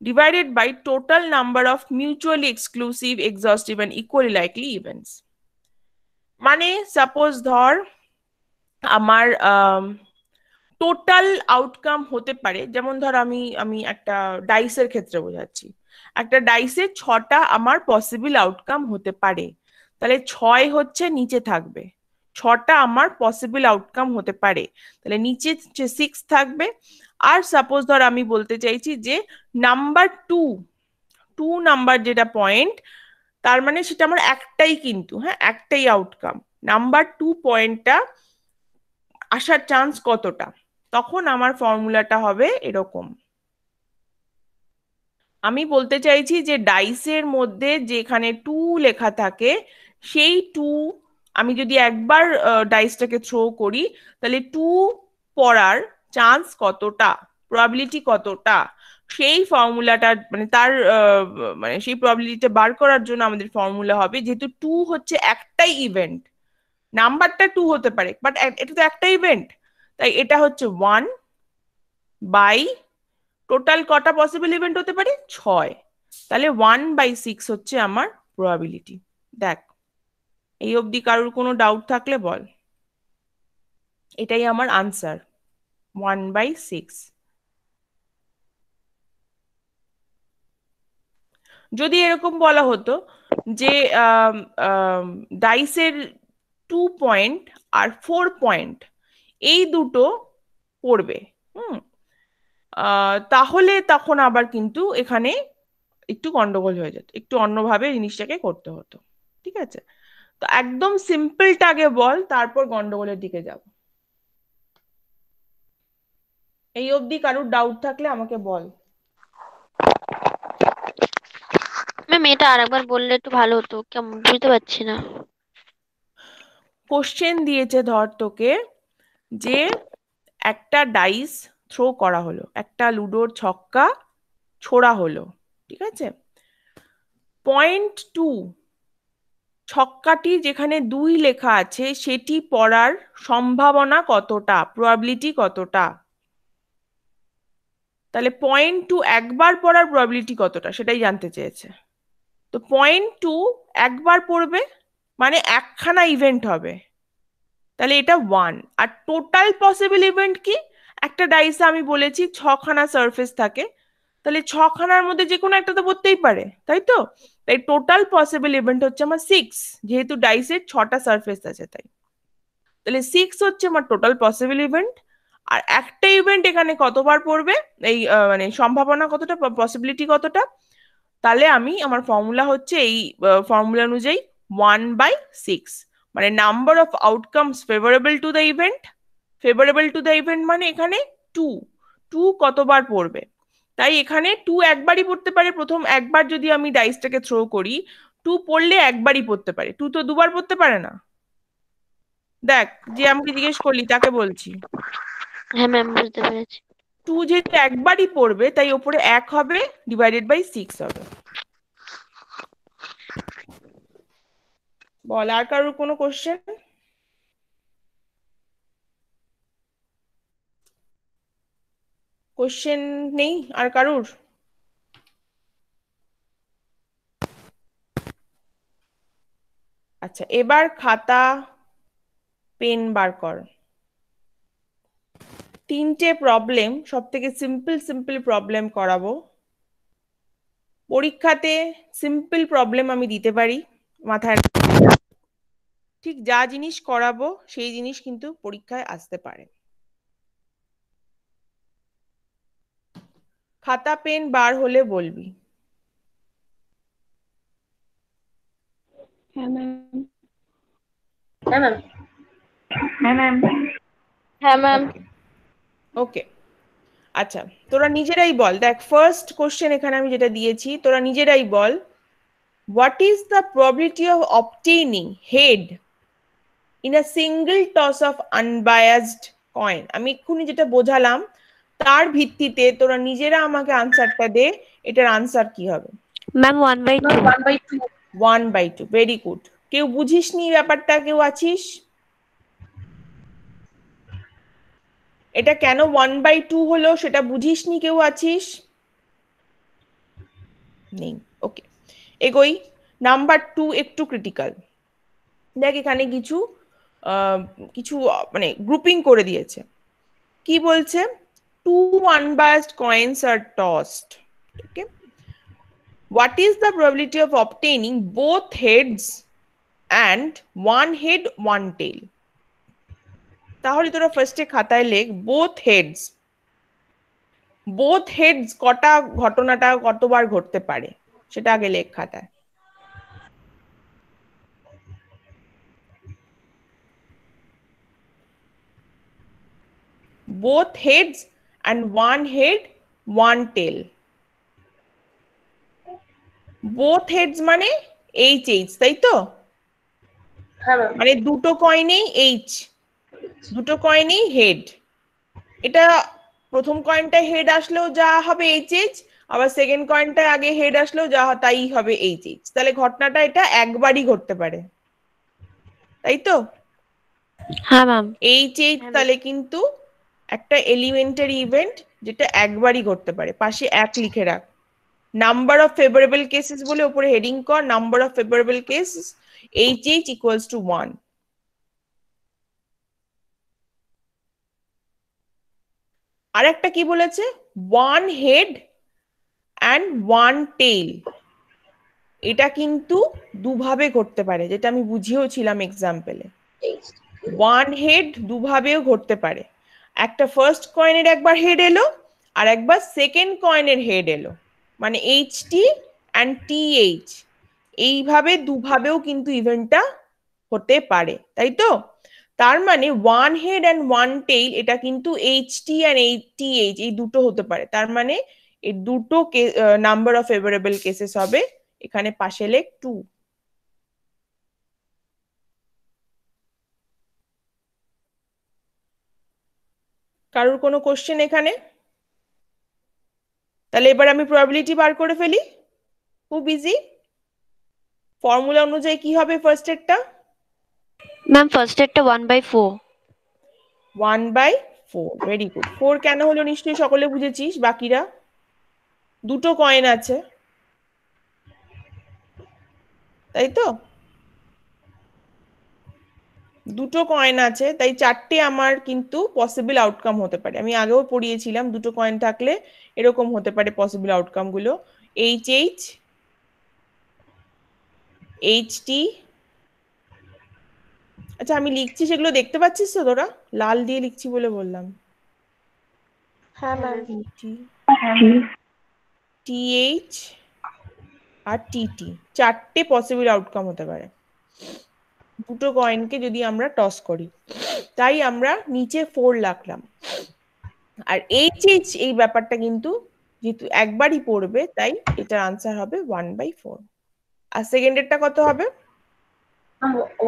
divided by total number of mutually exclusive, exhaustive and equally likely events। মানে সাপোজ ধর আমার টোটাল আউটকাম হতে পারে, যেমন ধর আমি আমি একটা ডাইসের ক্ষেত্রে বোঝাচ্ছি, একটা ডাইসে ছটা আমার পসিবল আউটকাম হতে পারে, তাহলে ছয় হচ্ছে নিচে থাকবে, ছটা আমার পসিবল আউটকাম হতে পারে, তাহলে নিচে 6 থাকবে। আর সাপোজ ধর আমি বলতে চাইছি যে নাম্বার টু, টু নাম্বার যেটা পয়েন্ট, তার মানে সেটা আমার একটাই, কিন্তু হ্যাঁ একটাই আউটকাম, নাম্বার টু পয়েন্টটা আসার চান্স কতটা, তখন আমার ফর্মুলাটা হবে এরকম। আমি বলতে চাইছি যে ডাইসের মধ্যে যেখানে টু লেখা থাকে, সেই টু আমি যদি একবার ডাইসটাকে থ্রো করি, তাহলে টু পড়ার চান্স কতটা, প্রবাবিলিটি কতটা, সেই ফর্মুলাটা মানে তার মানে সেই প্রবাবিলিটিটা বার করার জন্য আমাদের ফর্মুলা হবে, যেহেতু টু হচ্ছে একটাই ইভেন্ট, নাম্বারটা টু হতে পারে বাট এটা তো একটা ইভেন্ট, তাই এটা হচ্ছে 1/, টোটাল কটা পসিবল ইভেন্ট হতে পারে 6, তাহলে 1/6 হচ্ছে আমার প্রবাবিলিটি। দেখ এই অবধি কারোর কোনো ডাউট থাকলে বল, এটাই আমার আনসার, 1/6। যদি এরকম বলা হতো যে ডাইসের 2 পয়েন্ট আর 4 পয়েন্ট এই দুটো পড়বে, হুম, তাহলে তখন আবার কিন্তু এখানে একটু গন্ডগোল হয়ে যেত, একটু অন্যভাবে জিনিসটাকে করতে হতো। ঠিক আছে, তো একদম সিম্পলটা আগে বল, তারপর গন্ডগোলের দিকে যাব। এই অবধি কারোর ডাউট থাকলে আমাকে বল। ম্যাম এটা আরেকবার বললে একটু ভালো হতো, কেমন বুঝতে পারছি না। কোশ্চেন দিয়েছে ধর তোকে যে একটা ডাইস থ্রো করা হলো, একটা লুডোর ছক্কা ছোড়া হলো, ঠিক আছে, 0.2 ছক্কাটি যেখানে 2 লেখা আছে সেটি পড়ার সম্ভাবনা কতটা, প্রবাবিলিটি কতটা। তাহলে 0.2 একবার পড়ার প্রবাবিলিটি কতটা সেটাই জানতে চেয়েছে। তো 0.2 একবার পড়বে মানে একখানা ইভেন্ট হবে, তাহলে এটা 1। আর টোটাল পসিবল ইভেন্ট কি, একটা ডাইসে আমি বলেছি 6খানা সারফেস থাকে, তাহলে 6খানার মধ্যে যে কোনো একটা তো পড়তেই পারে, তাই তো। তাই টোটাল পসিবল ইভেন্ট হচ্ছে আমার 6, যেহেতু ডাইসের 6টা সারফেস আছে তাই। তাহলে 6 হচ্ছে আমার টোটাল পসিবল ইভেন্ট। আর একটা ইভেন্ট এখানে কতবার পড়বে, এই মানে সম্ভাবনা কতটা, পসিবিলিটি কতটা। তাহলে আমি আমার ফর্মুলা হচ্ছে এই ফর্মুলা অনুযায়ী 1/6, মানে number of outcomes favourable to the event. Favourable to the event মানে এখানে 2, 2 কতবার পড়বে। তাই এখানে 2 একবারই পড়তে পারে, প্রথম একবার যদি আমি ডাইসটাকে থ্রো করি 2 পড়লে একবারই পড়তে পারে, 2 তো দুবার পড়তে পারে না। দেখ, যে আমাকে জিজ্ঞেস করলি তাকে বলছি। হ্যাঁ ম্যাম বুঝতে পেরেছি। 2 যেহেতু একবারই পড়বে তাই ওপরে 1 হবে, /6 হবে। বল, আর কারোর কোনো কোশ্চেন? কোশ্চেন নেই আর কারুর? আচ্ছা, এবার খাতা পেন বার কর। 3টে প্রবলেম, সব থেকে সিম্পল সিম্পল প্রবলেম করাবো। পরীক্ষাতে সিম্পল প্রবলেম আমি দিতে পারি, মাথায় ঠিক যা জিনিস করাবো সেই জিনিস কিন্তু পরীক্ষায় আসতে পারে। খাতা পেন বার হলে বলবি। হ্যাঁ ম্যাম। হ্যাঁ ম্যাম। হ্যাঁ ম্যাম। হ্যাঁ ম্যাম। ওকে ওকে, আচ্ছা তোরা নিজেরাই বল। দেখ, ফার্স্ট কোশ্চেন এখানে আমি যেটা দিয়েছি তোরা নিজেরাই বল, what is the probability of obtaining head in a single toss of unbiased coin. আমি এক্ষুনি যেটা বোঝালাম তার ভিত্তিতে তোরা নিজেরা আমাকে আনসারটা দে, এটার আনসার কি হবে। ম্যাম 1/2। 1/2। 1/2, very good. কেউ বুঝিসনি ব্যাপারটা, কেউ আছিস? এটা কেন 1/2 হলো সেটা বুঝিসনি কেউ আছিস? নেই, ওকে, এগোই। নাম্বার 2 একটু ক্রিটিক্যাল। দেখ এখানে কিছু আহ, কিছু মানে গ্রুপিং করে দিয়েছে। কি বলছে, 2 unbiased coins are tossed, okay, what is the probability of obtaining both heads and one head one tail? তাহলে তোরা ফার্স্টে খাতায় লেখ বোথ হেডস। বোথ হেডস কটা, ঘটনাটা কতবার ঘটতে পারে সেটা আগে লেখ খাতায়। both heads and one head one tail. both heads মানে HH, তাই তো, হ্যাঁ ম্যাম। মানে দুটো কয়েনেই H, দুটো কয়েনেই হেড। এটা প্রথম কয়েনটা হেড আসলেও যা হবে HH, আবার সেকেন্ড কয়েনটা আগে হেড আসলেও যা তাই হবে HH। তাহলে ঘটনাটা এটা একবারই ঘটতে পারে, তাই তো। হ্যাঁ ম্যাম। HH তাহলে কিন্তু একটা এলিমেন্টারি ইভেন্ট যেটা একবারই ঘটতে পারে, পাশে 1 লিখে রাখ। নাম্বার অফ ফেভারেবল কেসেস বলে উপরে হেডিং কর, number of favourable cases HH equals to 1। আর একটা কি বলেছে, one head and one tail. এটা কিন্তু দুভাবে ঘটতে পারে, যেটা আমি বুঝিয়েও ছিলাম এক্সাম্পলে। ওয়ান হেড দুভাবেও ঘটতে পারে, একটা ফার্স্ট কয়েনের একবার হেড এলো আর একবার সেকেন্ড কয়েনের হেড এলো, মানে HT অ্যান্ড TH, এইভাবে দুভাবেও কিন্তু ইভেন্টটা হতে পারে, তাই তো? তার মানে one head and one tail, এটা কিন্তু HT অ্যান্ড TH এই দুটো হতে পারে। তার মানে এই দুটো নাম্বার অফ ফেভারেবল কেসেস হবে এখানে পাশে লেখ 2। কারোর কোনো কোশ্চেন এখানে? তাহলে এবার আমি প্রবাবিলিটি বার করে ফেলি। খুব ইজি। ফর্মুলা অনুযায়ী কি হবে ফার্স্ট এরটা? ম্যাম ফার্স্ট এরটা 1/4। 1/4, ভেরি গুড। 4 কেন হলো নিশ্চয়ই সকলে বুঝেছিস, বাকিরা? দুটো কয়েন আছে, তাই তো? দুটো কয়েন আছে, তাই চারটে আমার কিন্তু পসিবল আউটকাম হতে পারে। আমি আগেও পড়িয়েছিলাম দুটো কয়েন থাকলে এরকম হতে পারে পসিবল আউটকাম গুলো। HH, HT। আচ্ছা আমি লিখছি সেগুলো দেখতে পাচ্ছিস তো তোরা? লাল দিয়ে লিখছি বলে বললাম। হ্যাঁ ম্যাম। TH আর TT, চারটে পসিবল আউটকাম হতে পারে দুটো কয়েনকে যদি আমরা টস করি। তাই আমরা নিচে 4 রাখলাম। আর HH এই ব্যাপারটা কিন্তু যেহেতু একবারই পড়বে, তাই এটার আনসার হবে 1/4। আর সেকেন্ডেরটা কত হবে?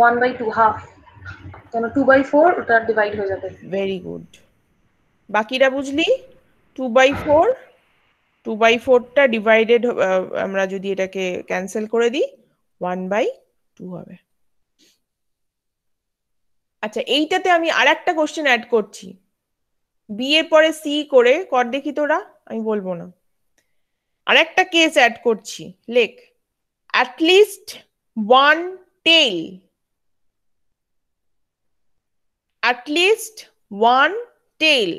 1/2, হাফ, কেন 2/4 ওটা ডিভাইড হয়ে যাবে। Very good. বাকিরা বুঝলি? 2/4, 2/4টা ডিভাইডেড, আমরা যদি এটাকে ক্যান্সেল করে দিই 1/2 হবে। আচ্ছা এইটাতে আমি আর একটা কোশ্চেন অ্যাড করছি। বি এর পরে সি করে কর দেখি তোরা, আমি বলবো না। আর একটা কেস অ্যাড করছি, লেখ অ্যাটলিস্ট ওয়ান টেল। অ্যাটলিস্ট ওয়ান টেল।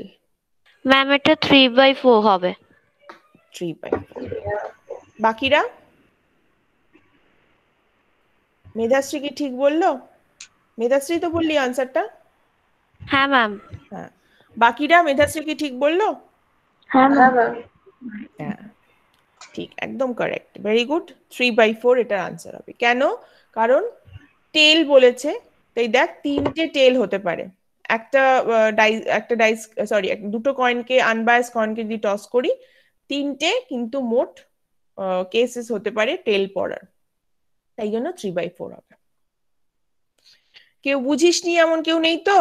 ম্যাম এটা 3/4 হবে। 3/4। বাকিরা? মেধাশ্রী কি ঠিক বললো? মেধাশ্রী তো বললি আনসারটা? হ্যাঁ ম্যাম। হ্যাঁ। বাকিরা মেধাশ্রী কি ঠিক বললো? হ্যাঁ ম্যাম। হ্যাঁ ঠিক, একদম কারেক্ট, ভেরি গুড। 3/4 এটার আনসার হবে। কেন? কারণ টেল বলেছে, তাই দেখ তিনটে টেল হতে পারে। একটা ডাইস, সরি, দুটো কয়েনকে, আনবায়াস কয়েনকে যদি টস করি, তিনটে কিন্তু মোট কেসেস হতে পারে টেল পড়ার, তাই জন্য 3/4 হবে। কেউ বুঝিসনি এমন কেউ নেই তো?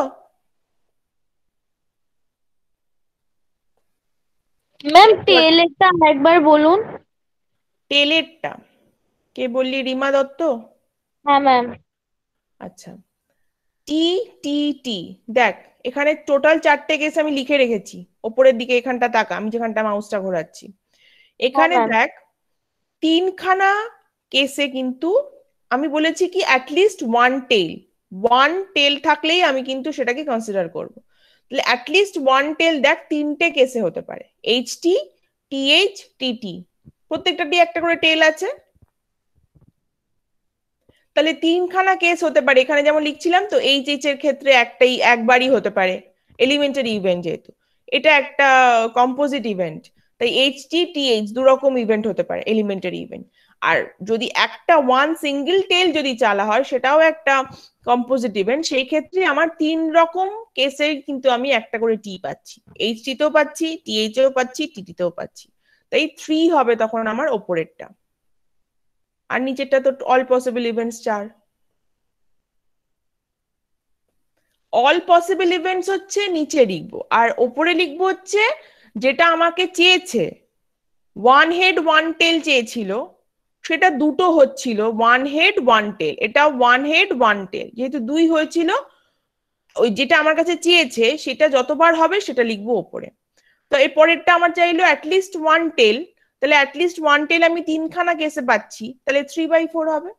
ম্যাম টেলেরটা একবার বলুন। টেলেরটা কে বললি? রিমা দত্ত? হ্যাঁ ম্যাম। আচ্ছা, টি টি টি। দেখ এখানে টোটাল চারটে কেস আমি লিখে রেখেছি, ওপরের দিকে এখানটা তাকা, আমি যেখানটা মাউসটা ঘোরাচ্ছি। এখানে ম্যাম। দেখ তিনখানা কেসে কিন্তু আমি বলেছি কি অ্যাটলিস্ট ওয়ান টেল থাকলেই আমি কিন্তু সেটাকে কনসিডার করব। তাহলে অ্যাটলিস্ট ওয়ান টেল দেখ তিনটে কেসে হতে পারে, HT, TH, TT, প্রত্যেকটা দিয়ে একটা করে টেল আছে। তাহলে তিনখানা কেস হতে পারে এখানে, যেমন লিখছিলাম তো HH এর ক্ষেত্রে একবারই হতে পারে, এলিমেন্টারি ইভেন্ট যেহেতু। এটা একটা কম্পোজিট ইভেন্ট, তাই HT, TH দু রকম ইভেন্ট হতে পারে, এলিমেন্টারি ইভেন্ট। আর যদি একটা ওয়ান সিঙ্গেল টেল যদি চালা হয়, সেটাও একটা কম্পোজিট ইভেন্ট, সেই ক্ষেত্রে আমার তিন রকম কেসে কিন্তু আমি একটা করে টি পাচ্ছি, HT তেও পাচ্ছি, TH এও পাচ্ছি, TT তেও পাচ্ছি। তাই 3 হবে তখন আমার ওপরেরটা, আর নিচেরটা তো all possible events 4। All possible events হচ্ছে নিচে লিখবো, আর ওপরে লিখবো হচ্ছে যেটা আমাকে চেয়েছে। ওয়ান হেড ওয়ান টেল চেয়েছিল, সেটা দুটো হচ্ছিল, ওয়ান হেড ওয়ান টেল, এটা ওয়ান হেড ওয়ান টেল, যেহেতু দুই হয়েছিল, ওই যেটা আমার কাছে চেয়েছে সেটা যতবার হবে সেটা লিখবো ওপরে। তো এর পরেরটা আমার চাইলো অ্যাটলিস্ট ওয়ান টেল, তাহলে অ্যাটলিস্ট ওয়ান টেল আমি তিনখানা কেসে পাচ্ছি, তাহলে 3/4 হবে।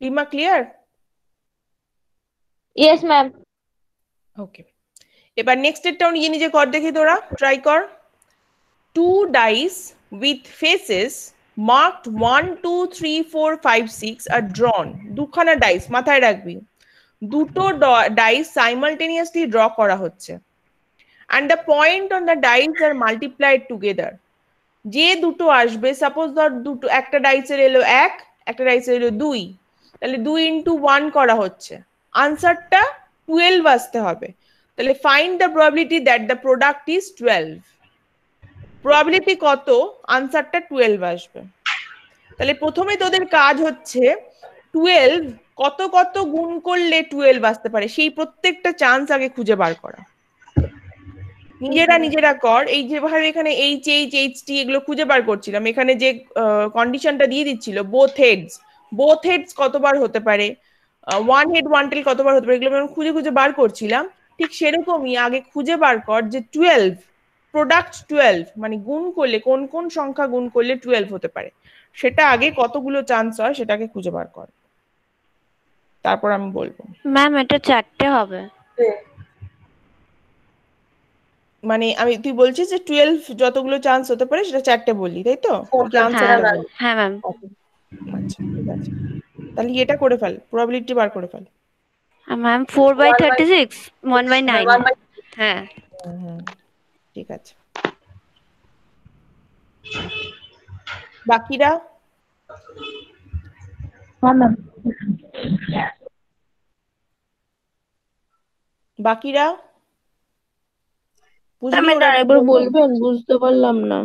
Rima clear? Yes ma'am. Okay, এবার নেক্সট এরটাও নিজে নিজে কর দেখি তোরা, ট্রাই কর। 2 dice with faces marked 1 2 3 4 5 6 are drawn, দুখানা ডাইস মাথায় রাখবি, দুটো ডাইস সাইমালটেনিয়াসলি ড্র করা হচ্ছে, and the point on the dice are multiplied together, যে দুটো আসবে, সাপোজ ধর দুটো, একটা ডাইসের এলো 1, একটা ডাইসের এলো 2, তাহলে 2 ইনটু 1 করা হচ্ছে, আনসারটা 12 আসতে হবে। তাহলে find the probability that the product is 12, probability কত আনসারটা 12 আসবে। তাহলে প্রথমে তোদের কাজ হচ্ছে 12 কত কত গুণ করলে 12 আসতে পারে সেই প্রত্যেকটা চান্স আগে খুঁজে বার করা। নিজেরা কর, এই যেভাবে এখানে এইচ এইচ এইচ টি এগুলো খুঁজে বার করছিলাম, এখানে যে কন্ডিশনটা দিয়ে দিচ্ছিল বোথ হেডস কতবার হতে পারে, ওয়ান হেড ওয়ান টেল কতবার হতে পারে, এগুলো আমি খুঁজে খুঁজে বার করছিলাম। ঠিক সেরকমই আগে খুঁজে বার কর যে 12 প্রোডাক্ট 12 মানে গুণ করলে কোন কোন সংখ্যা গুণ করলে 12 হতে পারে, সেটা আগে কতগুলো চান্স হয় সেটাকে খুঁজে বার কর, তারপর আমি বলবো। ম্যাম এটা 4টে হবে। মানে তুই বলছিস যে 12 যতগুলো চান্স হতে পারে সেটা 4টে বললি, তাই তো? হ্যাঁ ম্যাম। আচ্ছা ঠিক আছে, তাহলে এটা করে ফেল, প্রবাবিলিটি বার করে ফেল। ম্যাম 4/36 1/9। হ্যাঁ ঠিক আছে, বাকিরা? বাকিরা বুঝলি ওরা কি আরেকবার বললো? বলবেন, বুঝতে পারলাম না।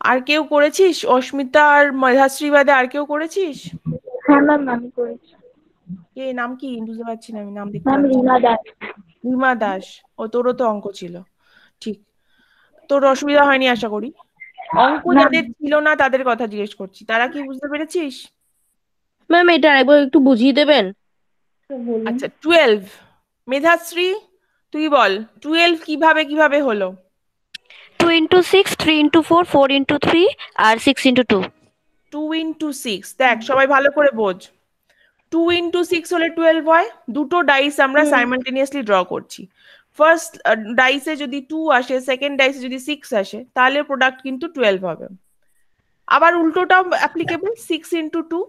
আর কেউ করেছিস? অস্মিতা আর মেধাশ্রী বাদে আর কেউ করেছিস? হ্যাঁ ম্যাম আমি করেছি। কে নাম কি বুঝতে পারছি না, আমি নাম দেখতে ম্যাম পাচ্ছি না। রিমা দাস। রিমা দাস, ও তোরও তো অঙ্ক ছিল, ঠিক, তোর অসুবিধা হয়নি আশা করি। অঙ্ক যাদের ছিল না তাদের কথা জিজ্ঞেস করছি, তারা কি বুঝতে পেরেছিস? ম্যাম এটা আরেকবার একটু বুঝিয়ে দেবেন? আচ্ছা 12, মেধাশ্রী তুই বল 12 কিভাবে কিভাবে হলো? 2 into 6 3 into 4 4 into 3 আর 6 into 2। 2 into 6, দেখ সবাই ভালো করে বোঝ, 2 into 6 হলে 12 হয়, দুটো ডাইস আমরা সাইমালটেনিয়াসলি ড্র করছি, ফার্স্ট ডাইসে যদি 2 আসে, সেকেন্ড ডাইসে যদি 6 আসে, তাহলে প্রোডাক্ট কিন্তু 12 হবে। আবার উল্টোটাও অ্যাপ্লিকেবল, 6 into 2,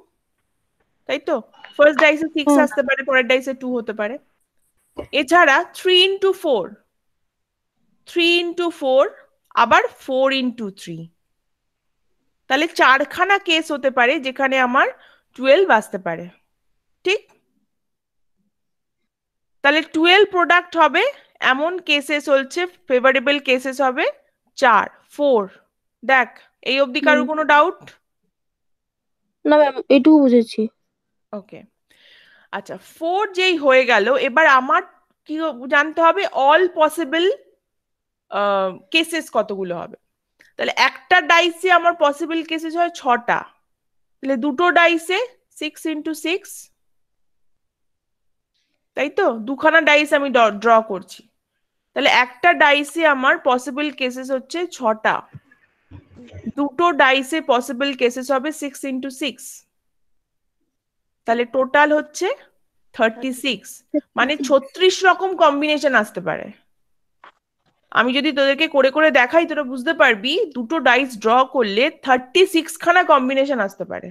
তাই তো? ফার্স্ট ডাইসে 6 আসতে পারে, পরের ডাইসে 2 হতে পারে। এছাড়া 3 into 4, 3 into 4 আবার 4 into 3, তাহলে 4খানা কেস হতে পারে যেখানে আমার 12 আসতে পারে, ঠিক? তাহলে 12 প্রোডাক্ট হবে এমন কেসেস হচ্ছে, ফেভারেবল কেসেস হবে 4 4। দেখ এই অবধি কারো কোনো ডাউট? না ম্যাম এটুকু বুঝেছি। ওকে, আচ্ছা 4 যেই হয়ে গেল, এবার আমার কি জানতে হবে অল পসিবল কেসেস কতগুলো হবে। তাহলে একটা ডাইসে আমার পসিবল কেসেস হয় 6টা, তাহলে দুটো ডাইসে 6 into 6, তাই তো? দুখানা ডাইস আমি ড্র করছি, তাহলে একটা ডাইসে আমার পসিবল কেসেস হচ্ছে 6টা, দুটো ডাইসে পসিবল কেসেস হবে 6 into 6, তাহলে টোটাল হচ্ছে 36, মানে 36 রকম কম্বিনেশন আসতে পারে। আমি যদি তোদেরকে করে করে দেখাই তোরা বুঝতে পারবি, দুটো ডাইস ড্র করলে 36 খানা কম্বিনেশন আসতে পারে।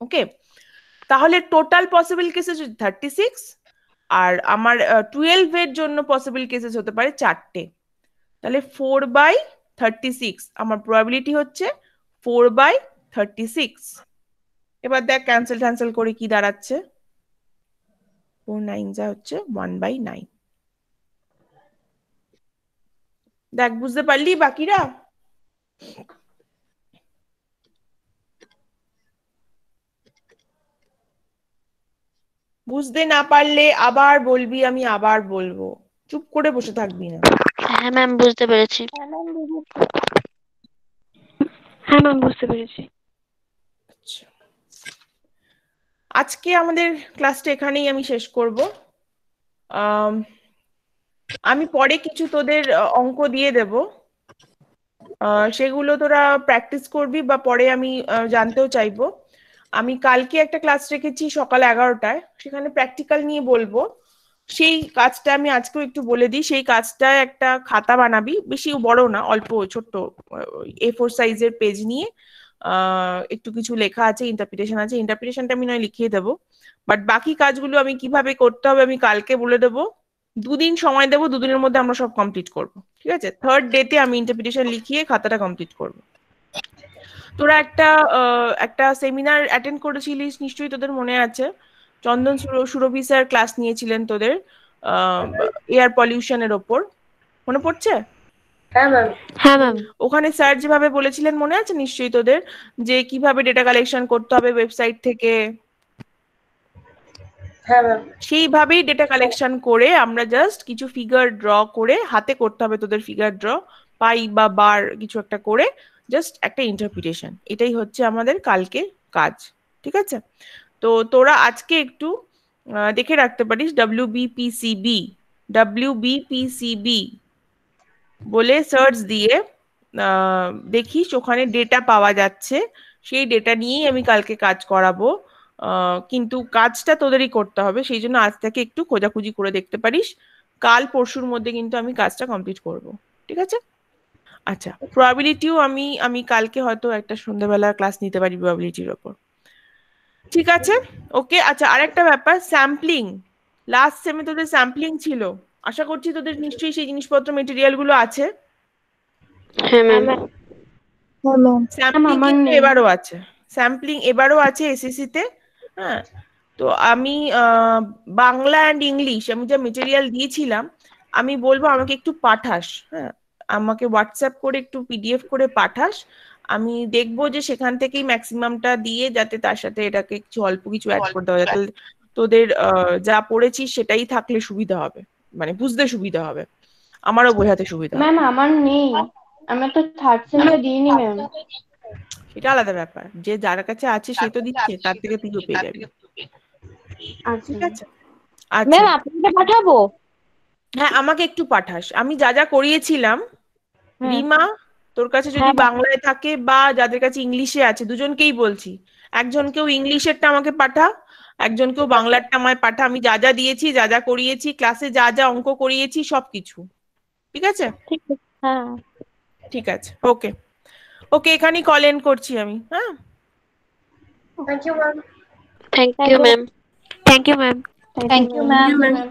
ওকে, তাহলে টোটাল পসিবল কেসেস 36, আর আমার 12 এর জন্য পসিবল কেসেস হতে পারে 4টে, তাহলে 4/36 আমার প্রবাবিলিটি হচ্ছে 4/36। এবার দেখ ক্যান্সেল করে কি দাঁড়াচ্ছে, 4 9 যা হচ্ছে 1/9। দেখ বুঝতে পারলি বাকিরা? বুঝতে না পারলে আবার বলবি, আমি আবার বলবো, চুপ করে বসে থাকবি না। হ্যাঁ ম্যাম বুঝতে পেরেছি। হ্যাঁ ম্যাম বুঝতে পেরেছি। আচ্ছা, আজকে আমাদের ক্লাসটা এখানেই আমি শেষ করব। আমি পরে কিছু তোদের অঙ্ক দিয়ে দেব, সেগুলো তোরা প্র্যাকটিস করবি, বা পরে আমি জানতেও চাইবো। আমি কালকে একটা ক্লাস রেখেছি সকাল 11টায়, সেখানে প্র্যাকটিক্যাল নিয়ে বলবো। সেই কাজটা আমি আজকেও একটু বলে দিই। সেই কাজটা একটা খাতা বানাবি, বেশি বড় না, অল্প ছোট্ট A4 সাইজের পেজ নিয়ে একটু কিছু লেখা আছে, ইন্টারপ্রিটেশন আছে, ইন্টারপ্রিটেশনটা আমি নয় লিখিয়ে দেবো। বাট বাকি কাজগুলো আমি কিভাবে করতে হবে আমি কালকে বলে দেবো। 2 দিন সময় দেবো, 2 দিনের মধ্যে আমরা সব কমপ্লিট করবো, ঠিক আছে? 3rd ডেতে আমি ইন্টারপ্রিটেশন লিখিয়ে খাতাটা কমপ্লিট করবো। তোরা একটা সেমিনার অ্যাটেন্ড করেছিলিস নিশ্চয়ই, তোদের মনে আছে? চন্দন সুরভি স্যার ক্লাস নিয়েছিলেন তোদের এয়ার পলিউশনের ওপর, মনে পড়ছে? হ্যাঁ ম্যাম। হ্যাঁ ম্যাম। ওখানে স্যার যেভাবে বলেছিলেন মনে আছে নিশ্চয়ই তোদের, যে কিভাবে ডেটা কালেকশন করতে হবে ওয়েবসাইট থেকে। হ্যাঁ ম্যাম। সেইভাবেই ডেটা কালেকশন করে আমরা জাস্ট কিছু ফিগার ড্র করে, হাতে করতে হবে তোদের ফিগার ড্র, পাই বা বার কিছু একটা করে, জাস্ট একটা ইন্টারপ্রিটেশন। এটাই হচ্ছে আমাদের কালকে কাজ, ঠিক আছে? তো তোরা আজকে একটু দেখে রাখতে পারিস WBPCB, WBPCB বলে সার্চ দিয়ে দেখিস ওখানে ডেটা পাওয়া যাচ্ছে। সেই ডেটা নিয়েই আমি কালকে কাজ করাবো। কিন্তু কাজটা তোদেরই করতে হবে, সেই জন্য আজ থেকে একটু খোঁজাখুঁজি করে দেখতে পারিস। কাল পরশুর মধ্যে কিন্তু আমি কাজটা কমপ্লিট করব, ঠিক আছে? আচ্ছা, প্রবাবিলিটিও আমি আমি কালকে হয়তো একটা সন্ধ্যাবেলা ক্লাস নিতে পারি প্রবাবিলিটির ওপর, ঠিক আছে? ওকে। আচ্ছা, আরেকটা ব্যাপার, স্যাম্পলিং। লাস্ট সেমে তোদের স্যাম্পলিং ছিল, আশা করছি তোদের নিশ্চয়ই সেই জিনিসপত্র মেটেরিয়াল গুলো আছে। হ্যাঁ ম্যাম। হ্যাঁ ম্যাম। স্যাম্পলিং আমার কিন্তু নেই। এবারও আছে, স্যাম্পলিং এবারও আছে এসএসসি তে। হ্যাঁ, তো আমি বাংলা অ্যান্ড ইংলিশ আমি যা মেটেরিয়াল দিয়েছিলাম, আমি বলবো আমাকে একটু পাঠাস। হ্যাঁ, আমাকে হোয়াটসঅ্যাপ করে একটু PDF করে পাঠাস। আমি দেখবো যে সেখান থেকেই ম্যাক্সিমামটা দিয়ে, যাতে তার সাথে এটাকে কিছু অল্প কিছু অ্যাড করতে হবে, যাতে তোদের যা পড়েছিস সেটাই থাকলে সুবিধা হবে, মানে বুঝতে সুবিধা হবে, আমারও বোঝাতে সুবিধা হবে। ম্যাম আমার নেই, আমি তো থার্ড সেমে দিইনি ম্যাম। সেটা আলাদা ব্যাপার, যে যার কাছে আছে সে তো দিচ্ছে, তার থেকে তুইও পেয়ে যাবি, আচ্ছা ঠিক আছে? আচ্ছা, ম্যাম আপনাকে পাঠাবো? হ্যাঁ আমাকে একটু পাঠাস। আমি যা যা করিয়েছিলাম, হ্যাঁ রিমা তোর কাছে যদি হ্যাঁ বাংলায় থাকে বা যাদের কাছে ইংলিশে আছে, দুজনকেই বলছি, একজনকেও ইংলিশেরটা আমাকে পাঠা, একজনকেও বাংলারটা আমায় পাঠা। আমি যা যা দিয়েছি, যা যা করিয়েছি, ক্লাসে যা যা অঙ্ক করিয়েছি সবকিছু, ঠিক আছে? ঠিক আছে। হ্যাঁ ঠিক আছে, ওকে। ওকে, এখানেই কল এন্ড করছি আমি। হ্যাঁ, thank you ma'am. Thank you ma'am. Thank you ma'am. Thank you ma'am. Ma'am.